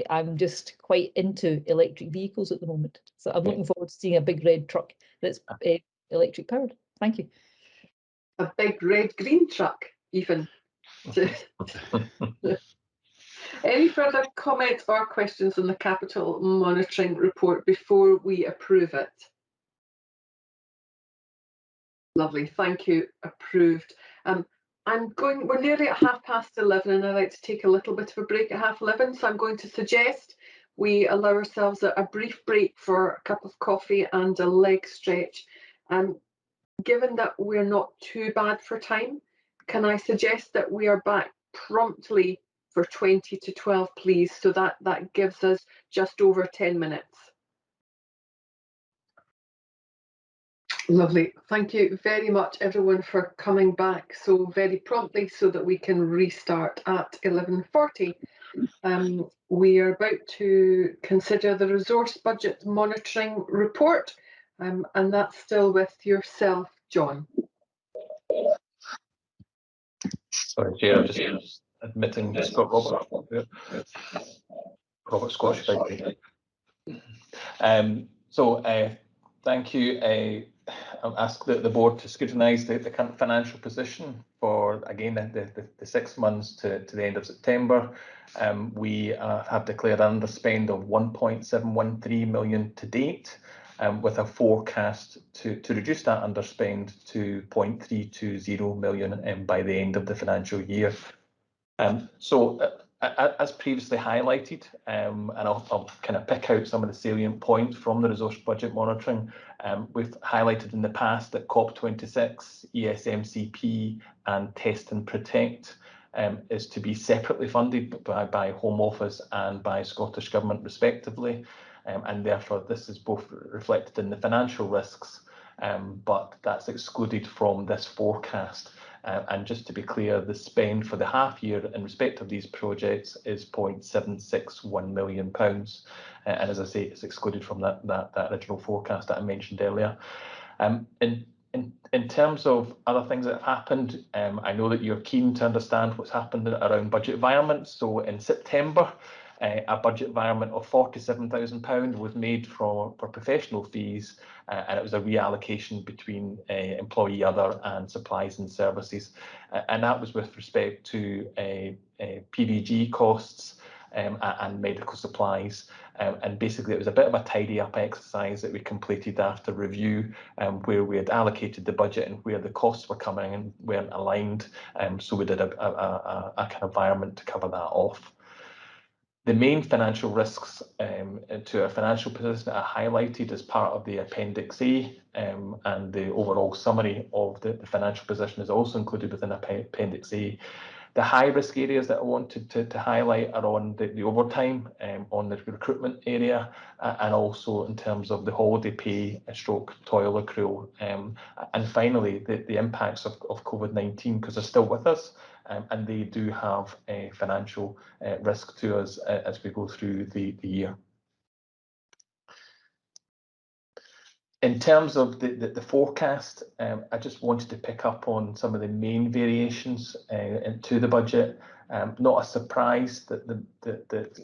S6: I'm just quite into electric vehicles at the moment. So I'm looking forward to seeing a big red truck that's electric powered. Thank you.
S1: A big red green truck, even. Any further comments or questions on the capital monitoring report before we approve it? Lovely, thank you. Approved. We're nearly at 11:30 and I'd like to take a little bit of a break at 11:30. So I'm going to suggest we allow ourselves a brief break for a cup of coffee and a leg stretch. Given that we're not too bad for time, can I suggest that we are back promptly for 20 to 12, please? So that gives us just over 10 minutes. Lovely. Thank you very much, everyone, for coming back so very promptly so that we can restart at 11:40. We are about to consider the resource budget monitoring report, and that's still with yourself, John.
S4: Sorry, Chair, just admitting Scott Robert. Robert Scott. Thank you. I'll ask the board to scrutinise the current financial position for, again, the 6 months to the end of September. We have declared an underspend of 1.713 million to date, with a forecast to reduce that underspend to 0.320 million by the end of the financial year. As previously highlighted, and I'll kind of pick out some of the salient points from the resource budget monitoring. We've highlighted in the past that COP26, ESMCP and Test and Protect is to be separately funded by Home Office and by Scottish Government respectively, and therefore this is both reflected in the financial risks, but that's excluded from this forecast. And just to be clear, the spend for the half year in respect of these projects is £0.761 million. And as I say, it's excluded from that original forecast that I mentioned earlier. In terms of other things that have happened, I know that you're keen to understand what's happened around budget environment. So in September, a budget environment of £47,000 was made for professional fees, and it was a reallocation between employee other and supplies and services, and that was with respect to PVG costs and medical supplies, and basically it was a bit of a tidy up exercise that we completed after review, where we had allocated the budget and where the costs were coming and weren't aligned, so we did a kind of environment to cover that off. The main financial risks to our financial position that I highlighted as part of the Appendix A, and the overall summary of the financial position is also included within Appendix A. The high risk areas that I wanted to highlight are on the overtime, on the recruitment area, and also in terms of the holiday pay stroke toil accrual. And finally, the impacts of COVID-19, because they're still with us, and they do have a financial risk to us as we go through the year. In terms of the forecast, I just wanted to pick up on some of the main variations to the budget. Not a surprise that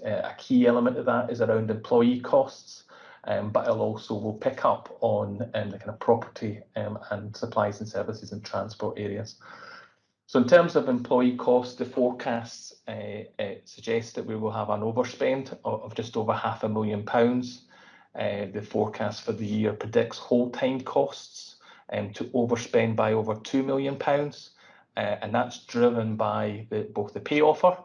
S4: a key element of that is around employee costs, but we'll pick up on the kind of property and supplies and services and transport areas. So in terms of employee costs, the forecasts suggest that we will have an overspend of just over £500,000. The forecast for the year predicts whole time costs to overspend by over £2 million, and that's driven by both the pay offer,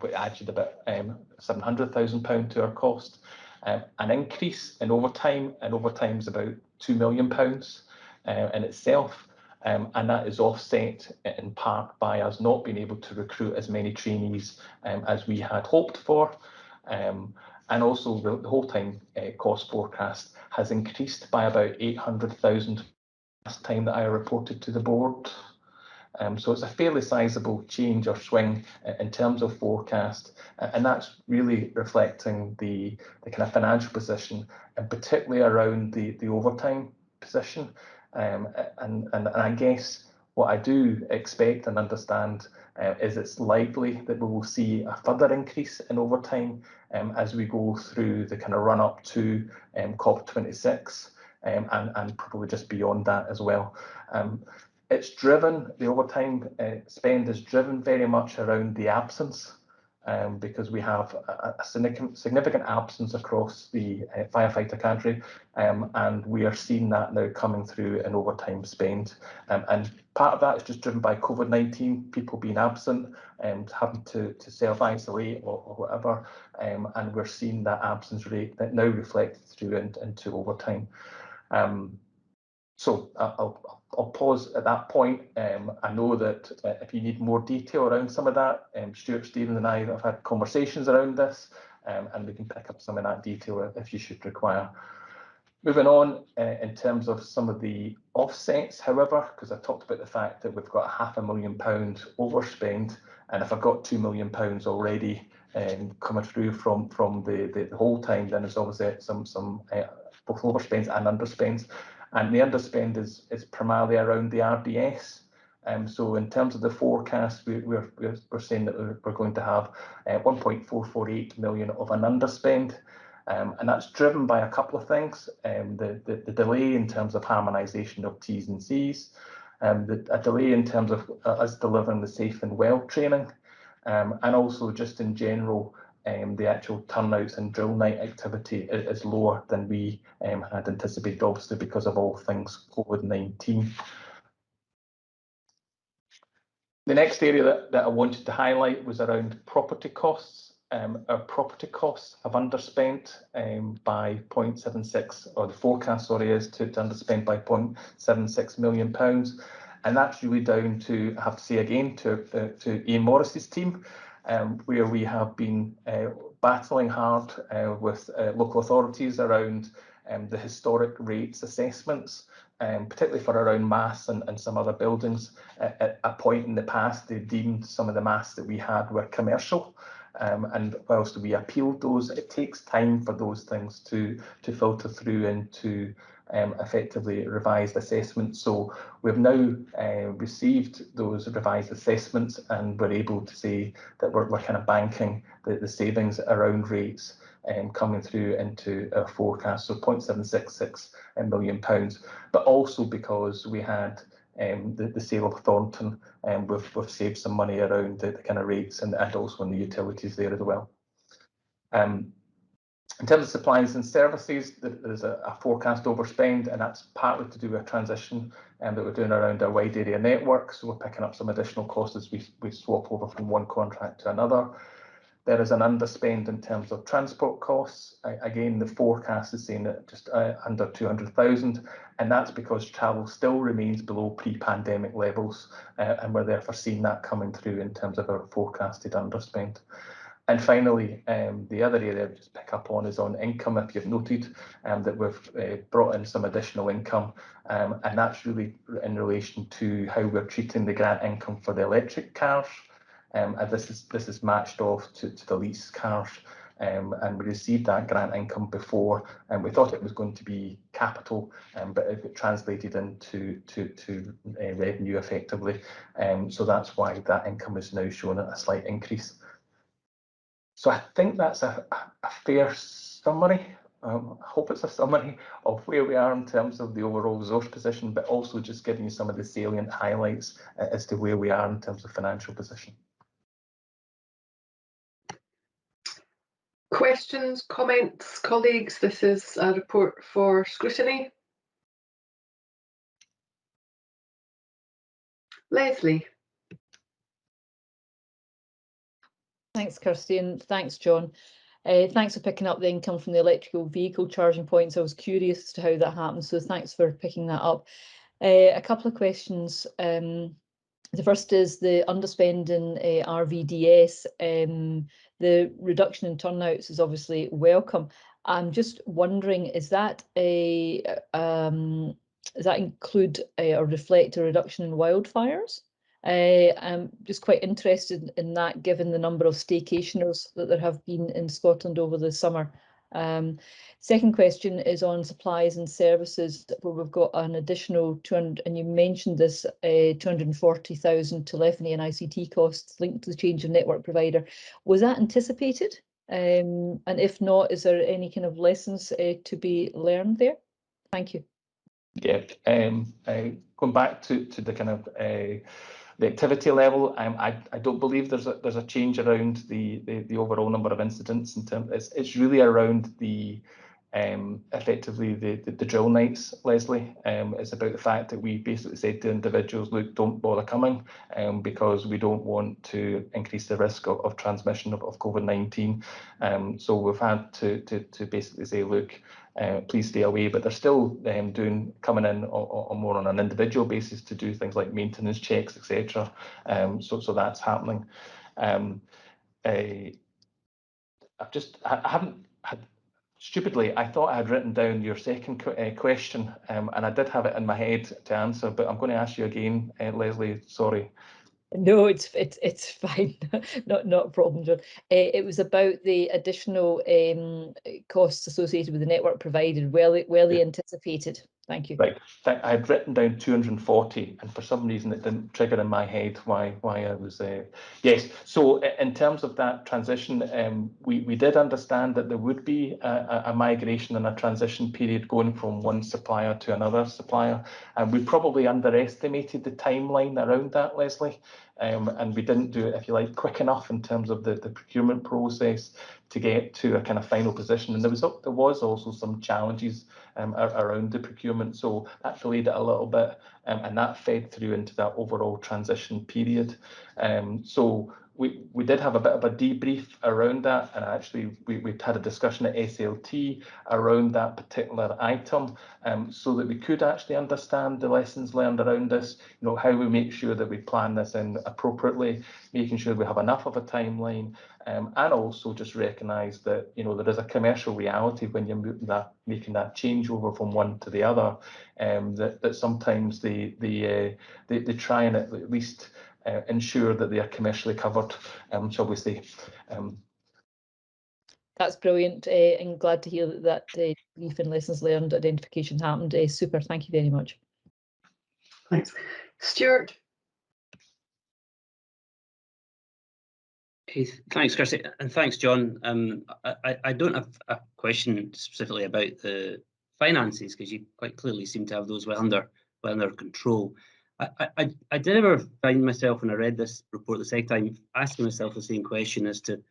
S4: which added about £700,000 to our cost, an increase in overtime, and overtime is about £2 million in itself. and that is offset in part by us not being able to recruit as many trainees as we had hoped for. And also the whole time cost forecast has increased by about 800,000 last time that I reported to the board. So it's a fairly sizable change or swing in terms of forecast, and that's really reflecting the kind of financial position, and particularly around the overtime position. And I guess what I do expect and understand is it's likely that we will see a further increase in overtime as we go through the kind of run up to COP26 and probably just beyond that as well. It's driven, the overtime spend is driven very much around the absence, because we have a significant absence across the firefighter country, and we are seeing that now coming through in overtime spend. And part of that is just driven by COVID-19, people being absent and having to self-isolate or whatever, and we're seeing that absence rate that now reflected through into overtime. So I'll pause at that point. I know that if you need more detail around some of that, Stuart, Stephen and I have had conversations around this, and we can pick up some of that detail if you should require. Moving on, in terms of some of the offsets, however, because I talked about the fact that we've got £500,000 overspend, and if I've got £2 million already coming through from the whole time, then there's obviously some both overspends and underspends. And the underspend is primarily around the RDS. So in terms of the forecast, we're saying that we're going to have 1.448 million of an underspend. And that's driven by a couple of things. The delay in terms of harmonisation of T's and C's, a delay in terms of us delivering the safe and well training, and also just in general, the actual turnouts and drill night activity is lower than we had anticipated, obviously because of all things COVID-19. The next area that I wanted to highlight was around property costs. Our property costs have underspent by 0.76, or the forecast, sorry, is to underspend by £0.76 million. And that's really down to, I have to say again, to Ian Morris's team, where we have been battling hard with local authorities around the historic rates assessments, particularly for around maths and some other buildings. At a point in the past, they deemed some of the maths that we had were commercial. And whilst we appealed those, it takes time for those things to filter through into effectively revised assessments. So we've now received those revised assessments, and we're able to say that we're kind of banking the savings around rates coming through into our forecast, so £0.766 million, but also because we had the sale of Thornton, and we've saved some money around the kind of rates and also on the utilities there as well. In terms of supplies and services, there's a forecast overspend, and that's partly to do with a transition that we're doing around our wide area network. So we're picking up some additional costs as we swap over from one contract to another. There is an underspend in terms of transport costs. Again, the forecast is saying that just under 200,000, and that's because travel still remains below pre-pandemic levels, and we're therefore seeing that coming through in terms of our forecasted underspend. And finally, the other area I'll just pick up on is on income. If you've noted that we've brought in some additional income, and that's really in relation to how we're treating the grant income for the electric cars. And this is matched off to the lease cars, and we received that grant income before, and we thought it was going to be capital, but it translated into revenue effectively. So that's why that income is now showing a slight increase. So I think that's a fair summary. I hope it's a summary of where we are in terms of the overall resource position, but also just giving you some of the salient highlights as to where we are in terms of financial position.
S1: Questions, comments, colleagues? This is a report for scrutiny. Leslie.
S6: Thanks, Kirsty, and thanks, John. Thanks for picking up the income from the electrical vehicle charging points. I was curious as to how that happened, so thanks for picking that up. A couple of questions. The first is the underspend in RVDS. The reduction in turnouts is obviously welcome. I'm just wondering, is that does that include or reflect a reduction in wildfires? I'm just quite interested in that, given the number of staycationers that there have been in Scotland over the summer. Second question is on supplies and services, where we've got an additional 200, and you mentioned this, 240,000 telephony and ICT costs linked to the change of network provider. Was that anticipated? And if not, is there any kind of lessons to be learned there? Thank you.
S4: Yeah, going back to the kind of the activity level, I don't believe there's a change around the overall number of incidents. In terms, it's really around the effectively the drill nights, Leslie. It's about the fact that we basically said to individuals, look, don't bother coming, because we don't want to increase the risk of transmission of COVID-19. So we've had to basically say, look, please stay away, but they're still coming in on more on an individual basis to do things like maintenance checks, etc. So that's happening. I haven't had. Stupidly, I thought I had written down your second question, and I did have it in my head to answer, but I'm going to ask you again, Leslie. Sorry.
S6: No, it's fine. not a problem, John. It was about the additional costs associated with the network provided, well anticipated. Thank you.
S4: Right. I had written down 240, and for some reason it didn't trigger in my head why I was yes. So in terms of that transition, we did understand that there would be a migration and a transition period going from one supplier to another supplier, and we probably underestimated the timeline around that, Leslie. And we didn't do it, if you like, quick enough in terms of the procurement process to get to a kind of final position. And there was also some challenges around the procurement, so that delayed it a little bit, and that fed through into that overall transition period. So we did have a bit of a debrief around that, and actually we had a discussion at SLT around that particular item, so that we could actually understand the lessons learned around this, you know, how we make sure that we plan this in appropriately, making sure we have enough of a timeline, and also just recognise that, you know, there is a commercial reality when you're making that changeover from one to the other, that sometimes they try and at least ensure that they are commercially covered, shall we say.
S6: That's brilliant, and glad to hear that brief and lessons learned identification happened. Super, thank you very much.
S1: Thanks. Stuart.
S15: Thanks, Kirsty, and thanks, John. I don't have a question specifically about the finances, because you quite clearly seem to have those well under control. I did ever find myself, when I read this report the second time, asking myself the same question as to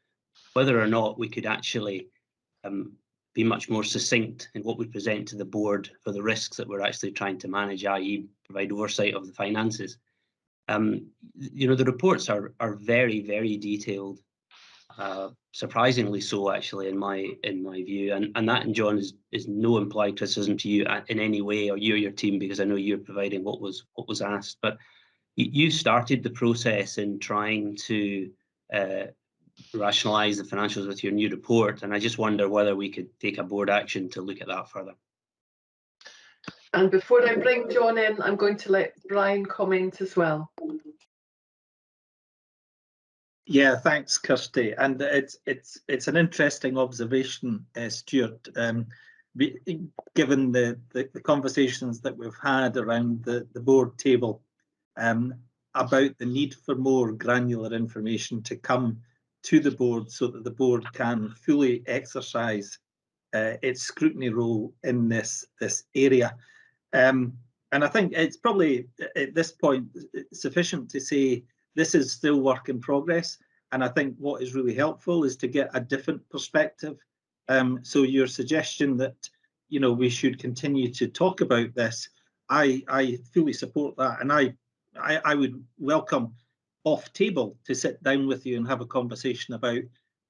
S15: whether or not we could actually be much more succinct in what we present to the board for the risks that we're actually trying to manage, i.e. provide oversight of the finances. You know, the reports are very, very detailed, surprisingly so, actually, in my view, and that, and John, is no implied criticism to you in any way, or you or your team, because I know you're providing what was asked. But you started the process in trying to rationalise the financials with your new report, and I just wonder whether we could take a board action to look at that further.
S1: And before I bring John in, I'm going to let Brian comment as well.
S8: Yeah, thanks, Kirsty. And it's an interesting observation, Stuart. Given the conversations that we've had around the board table about the need for more granular information to come to the board, so that the board can fully exercise its scrutiny role in this area. And I think it's probably at this point sufficient to say this is still work in progress. And I think what is really helpful is to get a different perspective. So your suggestion that, you know, we should continue to talk about this, I fully support that. And I would welcome off table to sit down with you and have a conversation about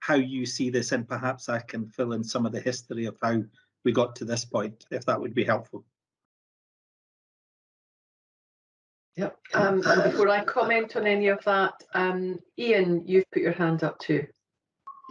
S8: how you see this, and perhaps I can fill in some of the history of how we got to this point, if that would be helpful.
S1: Yep. And before I comment on any of that, Ian, you've put your hand up too.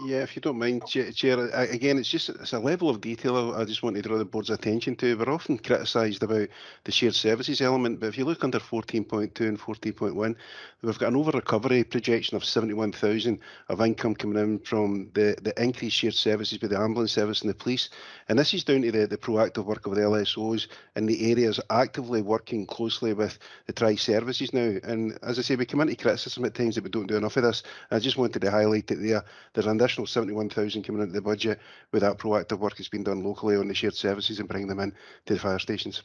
S17: Yeah, if you don't mind, Chair, again, it's a level of detail I just want to draw the board's attention to. We're often criticised about the shared services element, but if you look under 14.2 and 14.1, we've got an over-recovery projection of 71,000 of income coming in from the increased shared services by the ambulance service and the police. And this is down to the proactive work of the LSOs in the areas actively working closely with the tri-services now. And as I say, we come into criticism at times that we don't do enough of this. I just wanted to highlight it there. There's an additional 71,000 coming into the budget where that proactive work has been done locally on the shared services and bring them in to the fire stations.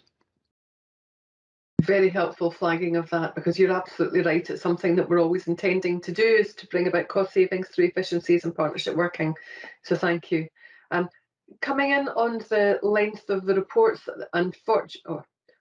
S1: Very helpful flagging of that, because you're absolutely right. It's something that we're always intending to do, is to bring about cost savings through efficiencies and partnership working. So thank you. Coming in on the length of the reports,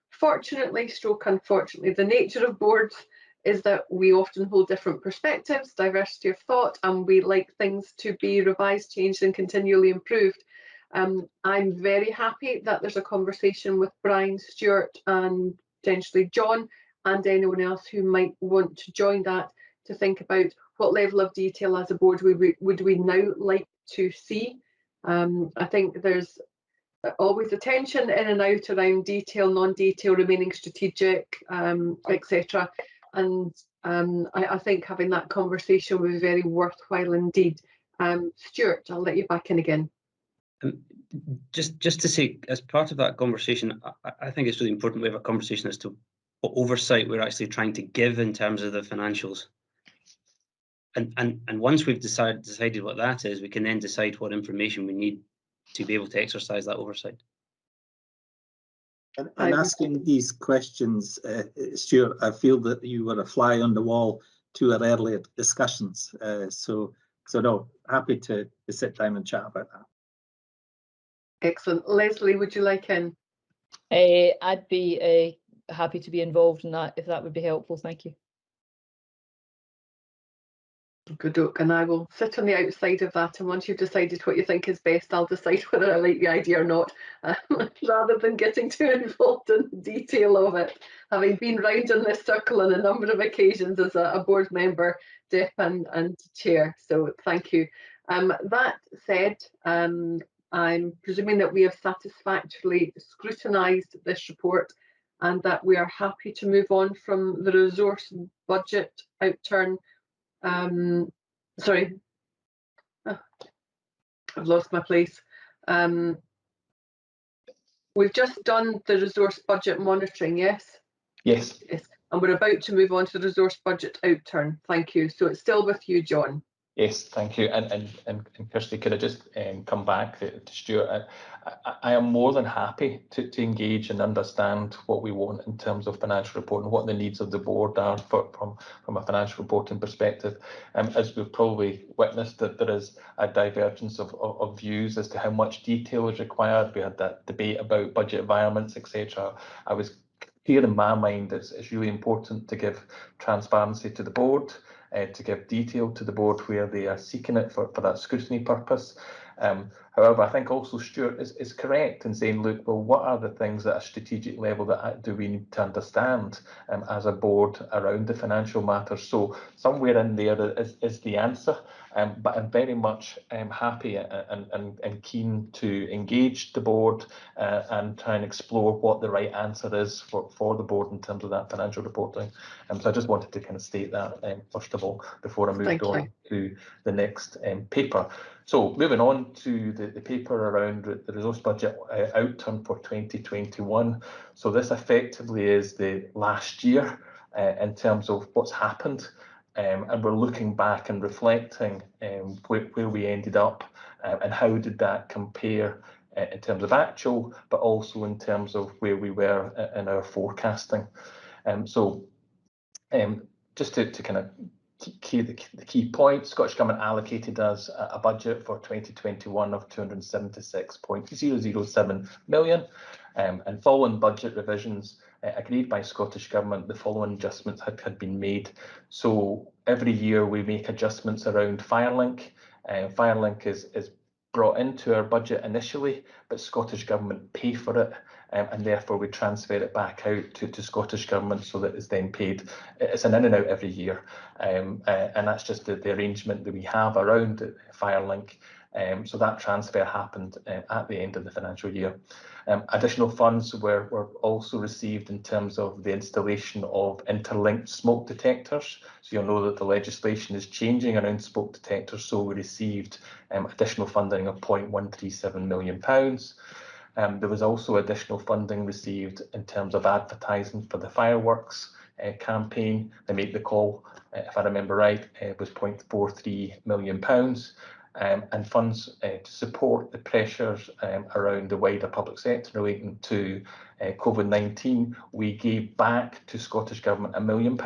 S1: fortunately, stroke unfortunately, the nature of boards is that we often hold different perspectives, diversity of thought, and we like things to be revised, changed and continually improved. I'm very happy that there's a conversation with Brian, Stuart and potentially John and anyone else who might want to join that, to think about what level of detail as a board would we now like to see. I think there's always a tension in and out around detail, non-detail, remaining strategic, etc. And I think having that conversation would be very worthwhile indeed. Stuart, I'll let you back in again.
S15: Just to say, as part of that conversation, I think it's really important we have a conversation as to what oversight we're actually trying to give in terms of the financials. And once we've decided what that is, we can then decide what information we need to be able to exercise that oversight.
S8: And asking these questions, Stuart, I feel that you were a fly on the wall to our earlier discussions. So no, happy to sit down and chat about that.
S1: Excellent. Leslie, would you like in?
S6: I'd be happy to be involved in that, if that would be helpful. Thank you.
S1: Good, and I will sit on the outside of that, and once you've decided what you think is best, I'll decide whether I like the idea or not, rather than getting too involved in the detail of it, having been round in this circle on a number of occasions as a board member, Dip and chair. So thank you. That said, I'm presuming that we have satisfactorily scrutinised this report and that we are happy to move on from the resource budget outturn. Sorry, I've lost my place. We've just done the resource budget monitoring, yes?
S4: Yes.
S1: Yes, and we're about to move on to the resource budget outturn. Thank you. So it's still with you, John.
S4: Yes, thank you. And Kirsty, could I just come back to Stuart? I am more than happy to engage and understand what we want in terms of financial reporting, what the needs of the board are from a financial reporting perspective. As we've probably witnessed, that there is a divergence of views as to how much detail is required. We had that debate about budget environments, etc. I was clear in my mind it's really important to give transparency to the board, to give detail to the board where they are seeking it for that scrutiny purpose. However, I think also Stuart is correct in saying, look, well, what are the things at a strategic level that do we need to understand as a board around the financial matters? So somewhere in there is the answer, but I'm very much happy and keen to engage the board and try and explore what the right answer is for the board in terms of that financial reporting. So I just wanted to kind of state that first of all before I moved on to the next paper. So moving on to the paper around the resource budget outturn for 2021. So this effectively is the last year in terms of what's happened, and we're looking back and reflecting where we ended up and how did that compare in terms of actual, but also in terms of where we were in our forecasting. Just to kind of the key points, Scottish Government allocated us a budget for 2021 of 276.007 million, and following budget revisions agreed by Scottish Government, the following adjustments had been made. So every year we make adjustments around Firelink. Firelink is brought into our budget initially, but Scottish Government pay for it, and therefore we transfer it back out to Scottish Government so that it's then paid. It's an in and out every year, and that's just the arrangement that we have around Firelink. So that transfer happened at the end of the financial year. Additional funds were also received in terms of the installation of interlinked smoke detectors. So you'll know that the legislation is changing around smoke detectors, so we received additional funding of £0.137 million. There was also additional funding received in terms of advertising for the fireworks campaign. I made the call, if I remember right, it was £0.43 million. And funds to support the pressures around the wider public sector relating to COVID-19, we gave back to Scottish Government £1 million.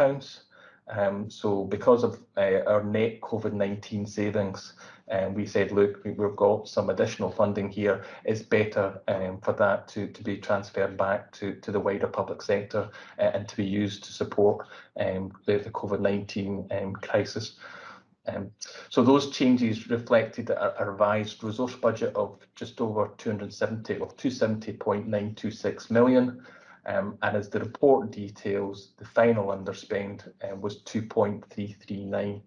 S4: So because of our net COVID-19 savings, we said, look, we've got some additional funding here. It's better for that to be transferred back to the wider public sector and to be used to support the COVID-19 crisis. So those changes reflected a revised resource budget of just over 270.926 million. And as the report details, the final underspend was 2.339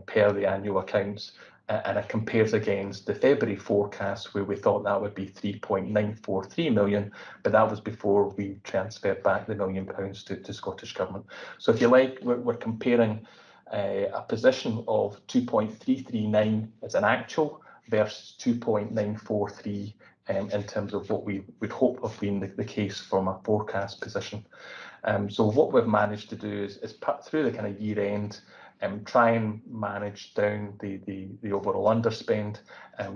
S4: per the annual accounts, and it compares against the February forecast where we thought that would be 3.943 million, but that was before we transferred back the £1 million to Scottish Government. So if you like, we're comparing a position of 2.339 as an actual versus 2.943 in terms of what we would hope have been the case from a forecast position. So what we've managed to do is put through the kind of year end and try and manage down the overall underspend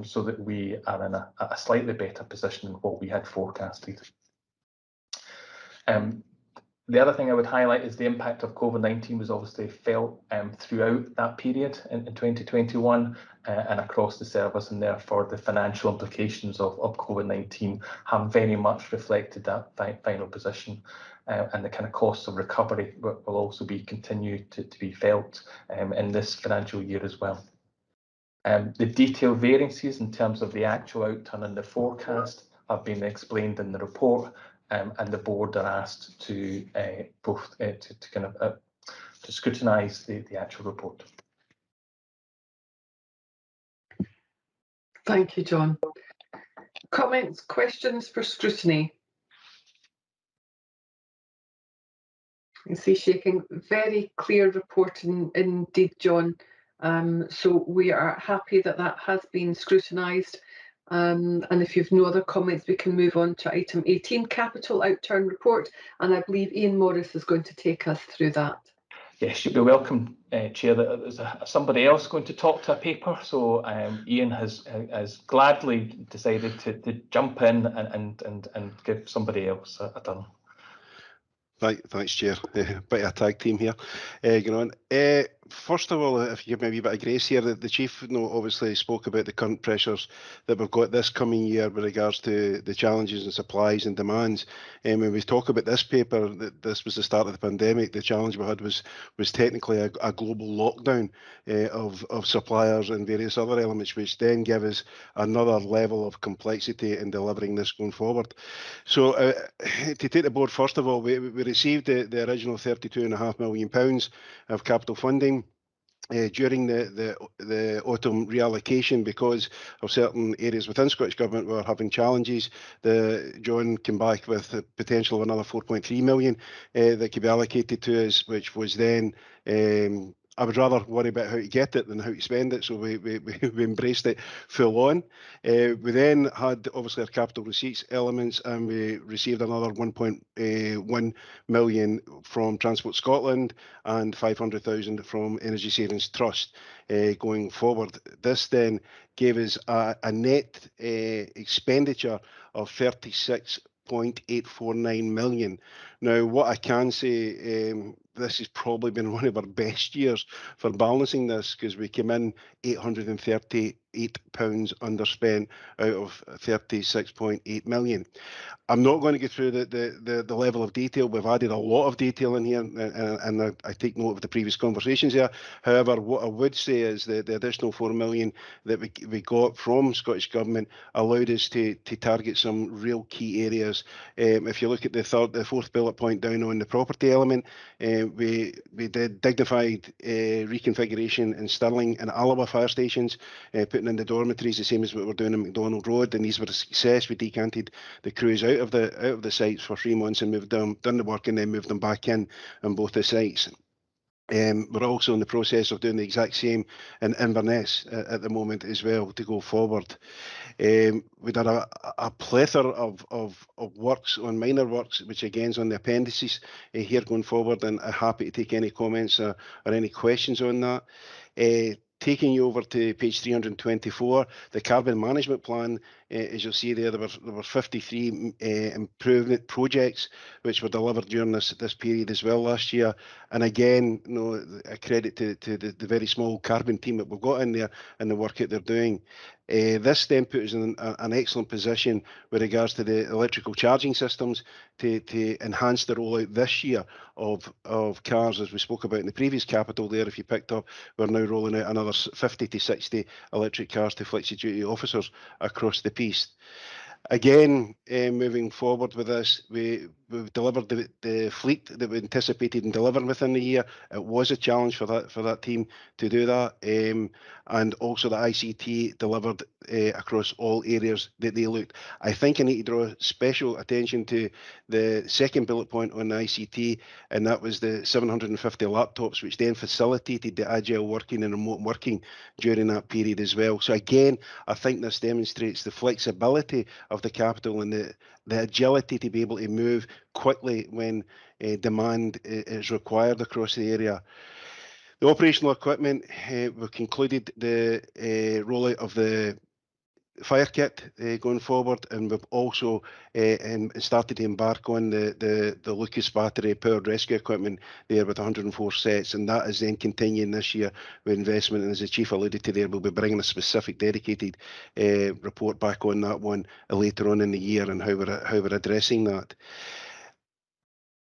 S4: so that we are in a slightly better position than what we had forecasted. The other thing I would highlight is the impact of COVID-19 was obviously felt throughout that period in 2021 and across the service, and therefore the financial implications of COVID-19 have very much reflected that final position, and the kind of costs of recovery will also be continued to be felt in this financial year as well. The detailed variances in terms of the actual outturn and the forecast have been explained in the report. And the board are asked to both to scrutinise the actual report.
S1: Thank you, John. Comments, questions for scrutiny? You see shaking, very clear report indeed, John. So we are happy that that has been scrutinised. And if you've no other comments, we can move on to item 18, Capital Outturn Report. And I believe Ian Morris is going to take us through that.
S4: Yes, you'd be welcome, Chair. There's somebody else going to talk to a paper. So Ian has gladly decided to jump in and give somebody else a turn.
S17: Thanks, Chair. Bit of a tag team here. Going on. First of all, if you give me a wee bit of grace here, the Chief obviously spoke about the current pressures that we've got this coming year with regards to the challenges in supplies and demands. And when we talk about this paper, that this was the start of the pandemic, the challenge we had was technically a global lockdown of suppliers and various other elements, which then give us another level of complexity in delivering this going forward. So to take the board, first of all, we received the original £32.5 million of capital funding. During the autumn reallocation, because of certain areas within Scottish Government were having challenges, John came back with the potential of another 4.3 million that could be allocated to us, which was then I would rather worry about how to get it than how to spend it, so we embraced it full on. We then had obviously our capital receipts elements, and we received another 1.1 million from Transport Scotland and 500,000 from Energy Savings Trust going forward. This then gave us a net expenditure of 36.849 million. Now, what I can say this has probably been one of our best years for balancing this, because we came in £838 underspent out of 36.8 million. I'm not going to go through the level of detail. We've added a lot of detail in here, and I take note of the previous conversations here. However, what I would say is that the additional 4 million that we got from Scottish Government allowed us to target some real key areas. If you look at the fourth bullet point down on the property element, we did dignified reconfiguration in Stirling and Alloa fire stations, putting in the dormitories, the same as what we're doing in McDonald Road, and these were a success. We decanted the crews out of the sites for 3 months and moved them, done the work, and then moved them back in on both the sites. We're also in the process of doing the exact same in Inverness at the moment as well to go forward. We did a plethora of works on minor works, which again is on the appendices here going forward, and I'm happy to take any comments or any questions on that. Taking you over to page 324, the carbon management plan, as you'll see there were 53 improvement projects which were delivered during this period as well last year. And again, a credit to the very small carbon team that we've got in there and the work that they're doing. This then puts us in an excellent position with regards to the electrical charging systems to enhance the rollout this year of cars, as we spoke about in the previous capital there. If you picked up, we're now rolling out another 50 to 60 electric cars to flexi-duty officers across the piece. Again, moving forward with this, we've delivered the fleet that we anticipated and delivered within the year. It was a challenge for that team to do that, and also the ICT delivered across all areas that they looked. I think I need to draw special attention to the second bullet point on the ICT, and that was the 750 laptops, which then facilitated the agile working and remote working during that period as well. So again, I think this demonstrates the flexibility of the capital and the agility to be able to move quickly when demand is required across the area. The operational equipment, we've concluded the rollout of the fire kit going forward, and we've also started to embark on the Lucas battery powered rescue equipment there with 104 sets, and that is then continuing this year with investment. And as the chief alluded to there, we'll be bringing a specific dedicated report back on that one later on in the year and how we're addressing that.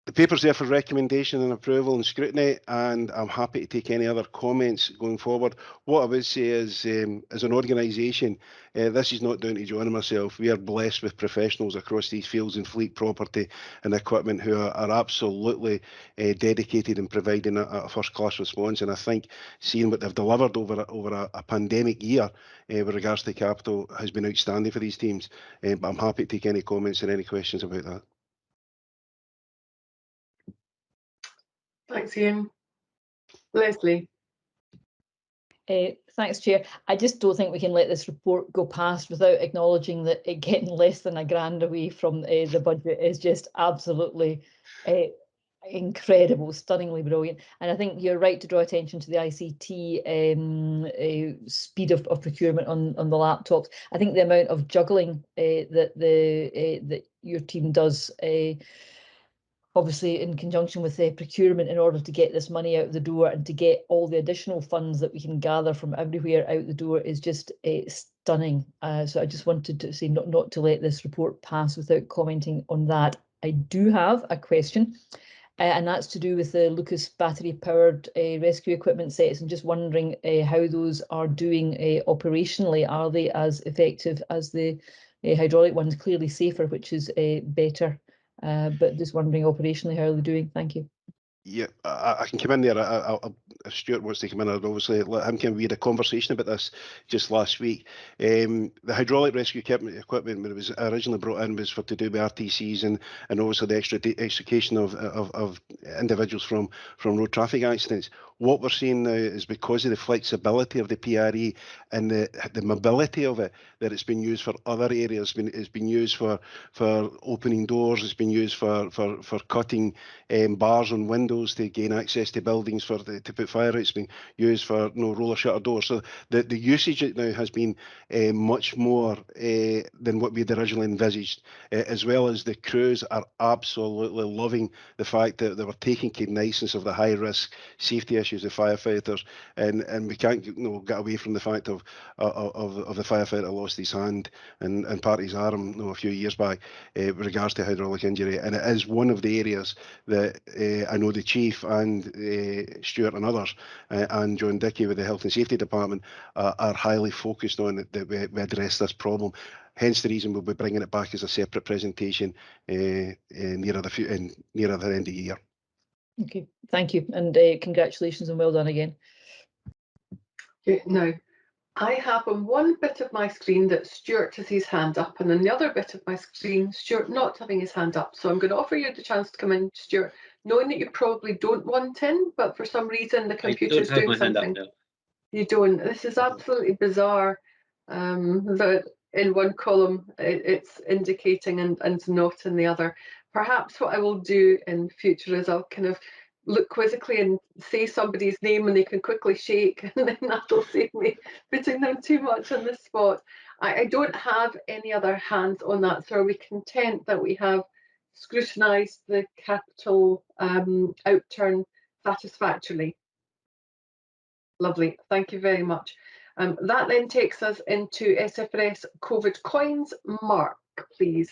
S17: The paper's there for recommendation and approval and scrutiny, and I'm happy to take any other comments going forward. What I would say is, as an organisation, this is not down to John and myself. We are blessed with professionals across these fields and fleet, property and equipment who are absolutely dedicated in providing a first-class response. And I think seeing what they've delivered over a pandemic year with regards to capital has been outstanding for these teams. But I'm happy to take any comments or any questions about that.
S1: Thanks, Ian. Leslie.
S6: Thanks, Chair. I just don't think we can let this report go past without acknowledging that it getting less than £1,000 away from the budget is just absolutely incredible, stunningly brilliant. And I think you're right to draw attention to the ICT speed of procurement on the laptops. I think the amount of juggling that your team does, obviously in conjunction with the procurement, in order to get this money out the door and to get all the additional funds that we can gather from everywhere out the door, is just stunning. So I just wanted to say not to let this report pass without commenting on that. I do have a question, and that's to do with the Lucas battery powered rescue equipment sets, and just wondering how those are doing operationally. Are they as effective as the hydraulic ones? Clearly safer, which is better. But just wondering operationally how they're doing. Thank you.
S17: Yeah, I can come in there. If Stuart wants to come in, I'd obviously let him. We had a conversation about this just last week. The hydraulic rescue equipment, when it was originally brought in, was to do with RTCs and also the extrication of individuals from road traffic accidents. What we're seeing now is, because of the flexibility of the PRE and the mobility of it, that it's been used for other areas. It's been used for opening doors. It's been used for cutting bars on windows. windows to gain access to buildings to put fire out. It's been used for roller shutter doors. So the usage now has been much more than what we'd originally envisaged, as well as the crews are absolutely loving the fact that they were taking cognizance of the high risk safety issues of firefighters, and we can't get away from the fact of the firefighter lost his hand and part of his arm a few years back with regards to hydraulic injury, and it is one of the areas that I know the Chief and Stuart and others and John Dickey with the Health and Safety Department are highly focused on, that we address this problem. Hence the reason we'll be bringing it back as a separate presentation nearer the end of the year.
S6: Okay, thank you, and congratulations and well done again.
S1: Okay, now, I have on one bit of my screen that Stuart has his hand up, and on the other bit of my screen, Stuart not having his hand up. So I'm going to offer you the chance to come in, Stuart, knowing that you probably don't want in, but for some reason the computer is doing something. You don't. This is absolutely bizarre. That in one column it's indicating and not in the other. Perhaps what I will do in future is I'll kind of look quizzically and say somebody's name and they can quickly shake, and then that'll save me putting them too much on the spot. I don't have any other hands on that, so are we content that we have scrutinised the capital outturn satisfactorily? Lovely, thank you very much. That then takes us into SFRS COVID coins. Mark, please.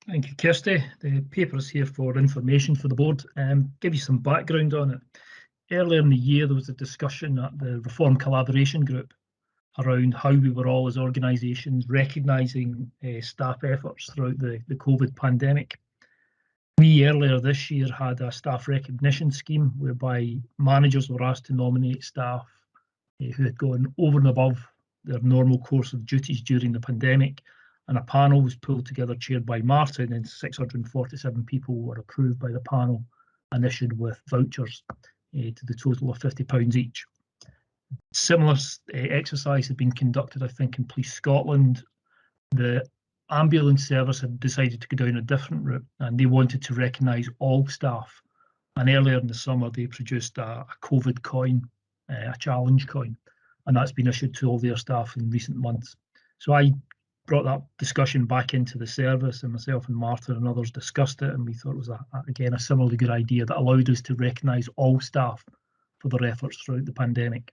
S12: Thank you, Kirsty. The paper is here for information for the board. Give you some background on it. Earlier in the year, there was a discussion at the Reform Collaboration Group around how we were all as organisations recognising staff efforts throughout the COVID pandemic. We earlier this year had a staff recognition scheme whereby managers were asked to nominate staff who had gone over and above their normal course of duties during the pandemic, and a panel was pulled together chaired by Martin, and 647 people were approved by the panel and issued with vouchers to the total of £50 each. Similar exercise had been conducted, I think, in Police Scotland. The ambulance service had decided to go down a different route, and they wanted to recognise all staff. And earlier in the summer, they produced a COVID coin, a challenge coin, and that's been issued to all their staff in recent months. So I brought that discussion back into the service, and myself and Martin and others discussed it, and we thought it was, again, a similarly good idea that allowed us to recognise all staff for their efforts throughout the pandemic.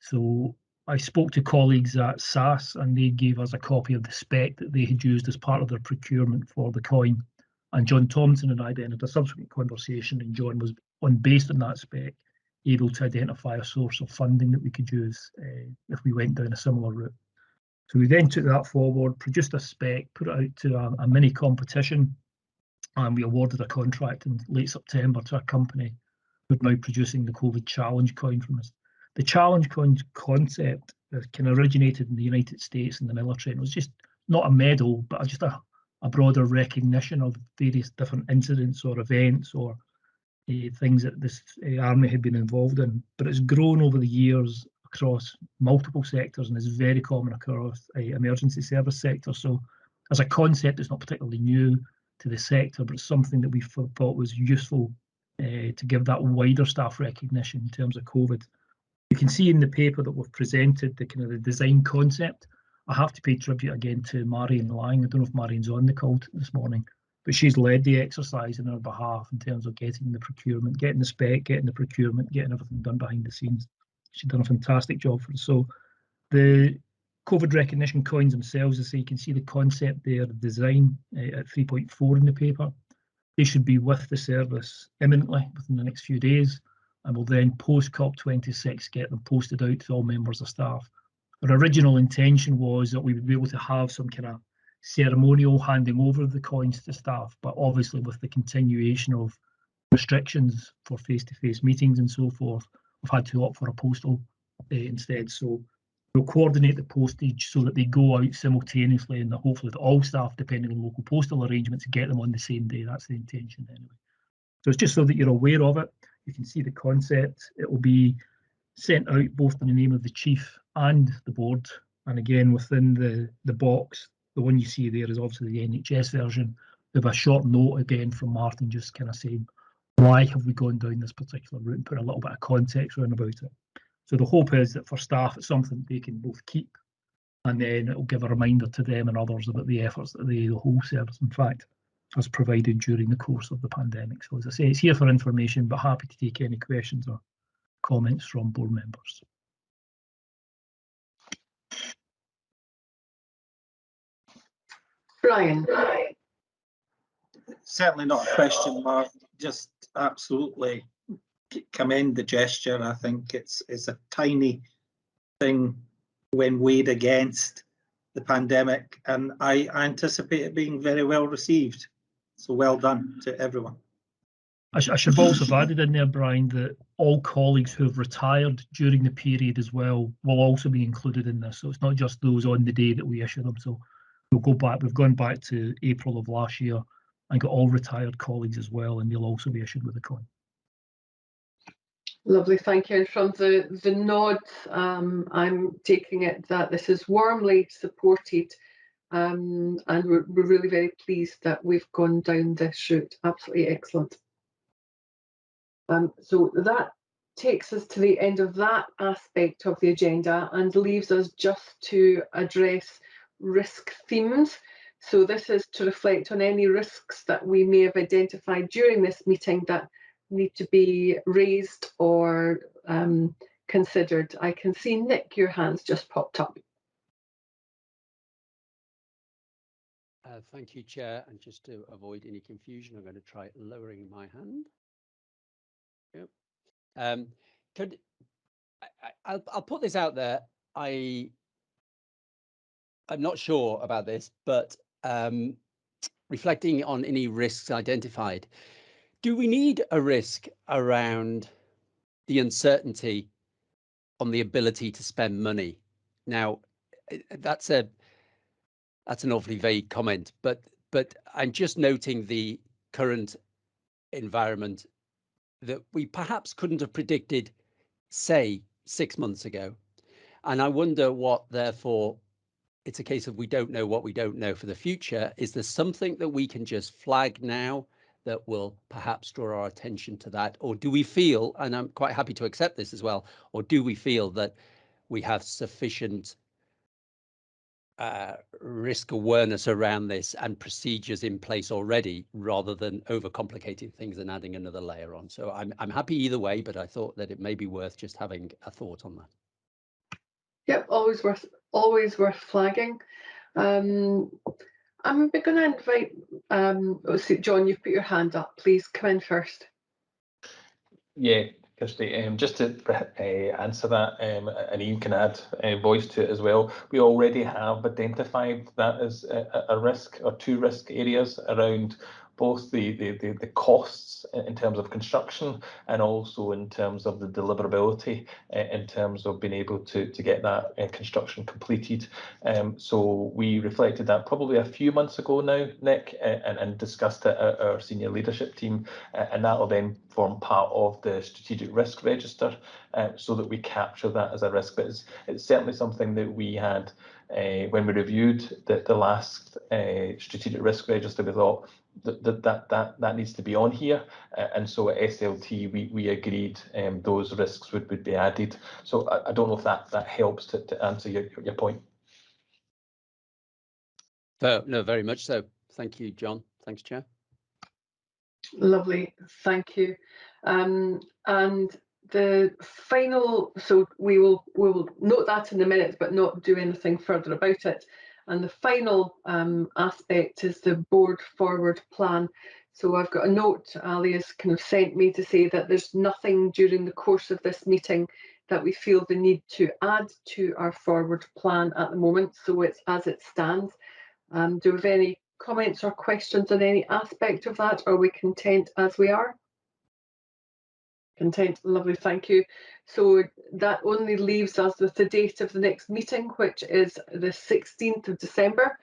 S12: So I spoke to colleagues at SAS, and they gave us a copy of the spec that they had used as part of their procurement for the coin. And John Thompson and I then had a subsequent conversation, and John was, based on that spec, able to identify a source of funding that we could use if we went down a similar route. So we then took that forward, produced a spec, put it out to a mini competition, and we awarded a contract in late September to a company who are now producing the COVID challenge coin from us. The challenge coin concept kind of originated in the United States in the military, and it was just not a medal, but just a broader recognition of various different incidents or events or things that this army had been involved in. But it's grown over the years across multiple sectors and is very common across emergency service sector. So as a concept, it's not particularly new to the sector, but it's something that we thought was useful to give that wider staff recognition in terms of COVID. You can see in the paper that we've presented the kind of the design concept. I have to pay tribute again to Marion Lang. I don't know if Marion's on the call this morning, but she's led the exercise on our behalf in terms of getting the procurement, getting the spec, getting the procurement, getting everything done behind the scenes. She's done a fantastic job for us. So the COVID recognition coins themselves, as you can see the concept there, the design at 3.4 in the paper. They should be with the service imminently within the next few days, and will then post COP26 get them posted out to all members of staff. Our original intention was that we would be able to have some kind of ceremonial handing over of the coins to staff, but obviously with the continuation of restrictions for face-to-face meetings and so forth, we've had to opt for a postal instead. So we'll coordinate the postage so that they go out simultaneously, and hopefully that all staff, depending on local postal arrangements, get them on the same day. That's the intention anyway. So it's just so that you're aware of it. You can see the concept. It will be sent out both in the name of the chief and the board. And again, within the box, the one you see there is obviously the NHS version. We have a short note again from Martin just kind of saying why have we gone down this particular route, and put a little bit of context around about it. So the hope is that for staff, it's something they can both keep, and then it will give a reminder to them and others about the efforts that the whole service, in fact, has provided during the course of the pandemic. So as I say, it's here for information, but happy to take any questions or comments from board members.
S1: Brian.
S8: Certainly not a question, Mark. Just absolutely commend the gesture. I think it's a tiny thing when weighed against the pandemic, and I anticipate it being very well received. So well done to everyone.
S12: I should also have added in there, Brian, that all colleagues who have retired during the period as well will also be included in this. So it's not just those on the day that we issue them. So we'll go back. We've gone back to April of last year and got all retired colleagues as well, and they'll also be issued with a coin.
S1: Lovely, thank you. And from the nod, I'm taking it that this is warmly supported, and we're really very pleased that we've gone down this route. Absolutely excellent. So that takes us to the end of that aspect of the agenda and leaves us just to address risk themes. So this is to reflect on any risks that we may have identified during this meeting that need to be raised or considered. I can see, Nick, your hand's just popped up.
S10: Thank you, Chair. And just to avoid any confusion, I'm going to try lowering my hand. Yep. I'll put this out there. I'm not sure about this, but reflecting on any risks identified, do we need a risk around the uncertainty on the ability to spend money? Now, that's an awfully vague comment, but I'm just noting the current environment that we perhaps couldn't have predicted, say, 6 months ago. And I wonder what, therefore, it's a case of we don't know what we don't know for the future. Is there something that we can just flag now that will perhaps draw our attention to that? Or do we feel, and I'm quite happy to accept this as well, or do we feel that we have sufficient risk awareness around this and procedures in place already, rather than overcomplicating things and adding another layer on? So I'm happy either way, but I thought that it may be worth just having a thought on that.
S1: Yep, always worth flagging. I'm going to invite, let's see, John, you've put your hand up. Please come in first.
S4: Yeah, Kirsty, just to answer that, and Ian can add voice to it as well. We already have identified that as a risk, or two risk areas around both the costs in terms of construction and also in terms of the deliverability in terms of being able to get that construction completed. So we reflected that probably a few months ago now, Nick, and discussed it at our senior leadership team, and that will then form part of the strategic risk register, so that we capture that as a risk. But it's certainly something that we had when we reviewed the last strategic risk register. We thought that needs to be on here, and so at SLT we agreed those risks would be added. So I don't know if that helps to answer your point.
S10: No, very much so. Thank you, John. Thanks, Chair.
S1: Lovely, thank you. And the final, so we will note that in the minutes, but not do anything further about it. And the final aspect is the board forward plan. So I've got a note Ali has kind of sent me to say that there's nothing during the course of this meeting that we feel the need to add to our forward plan at the moment. So it's as it stands. Do we have any comments or questions on any aspect of that? Or are we content as we are? Content, lovely, thank you. So that only leaves us with the date of the next meeting, which is the 16th of December.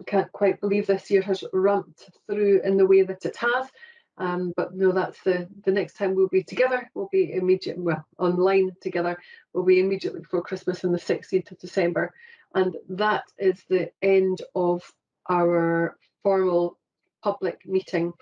S1: Can't quite believe this year has ramped through in the way that it has. But no, that's the next time we'll be together. We'll be immediately, well, online together. We'll be immediately before Christmas on the 16th of December. And that is the end of our formal public meeting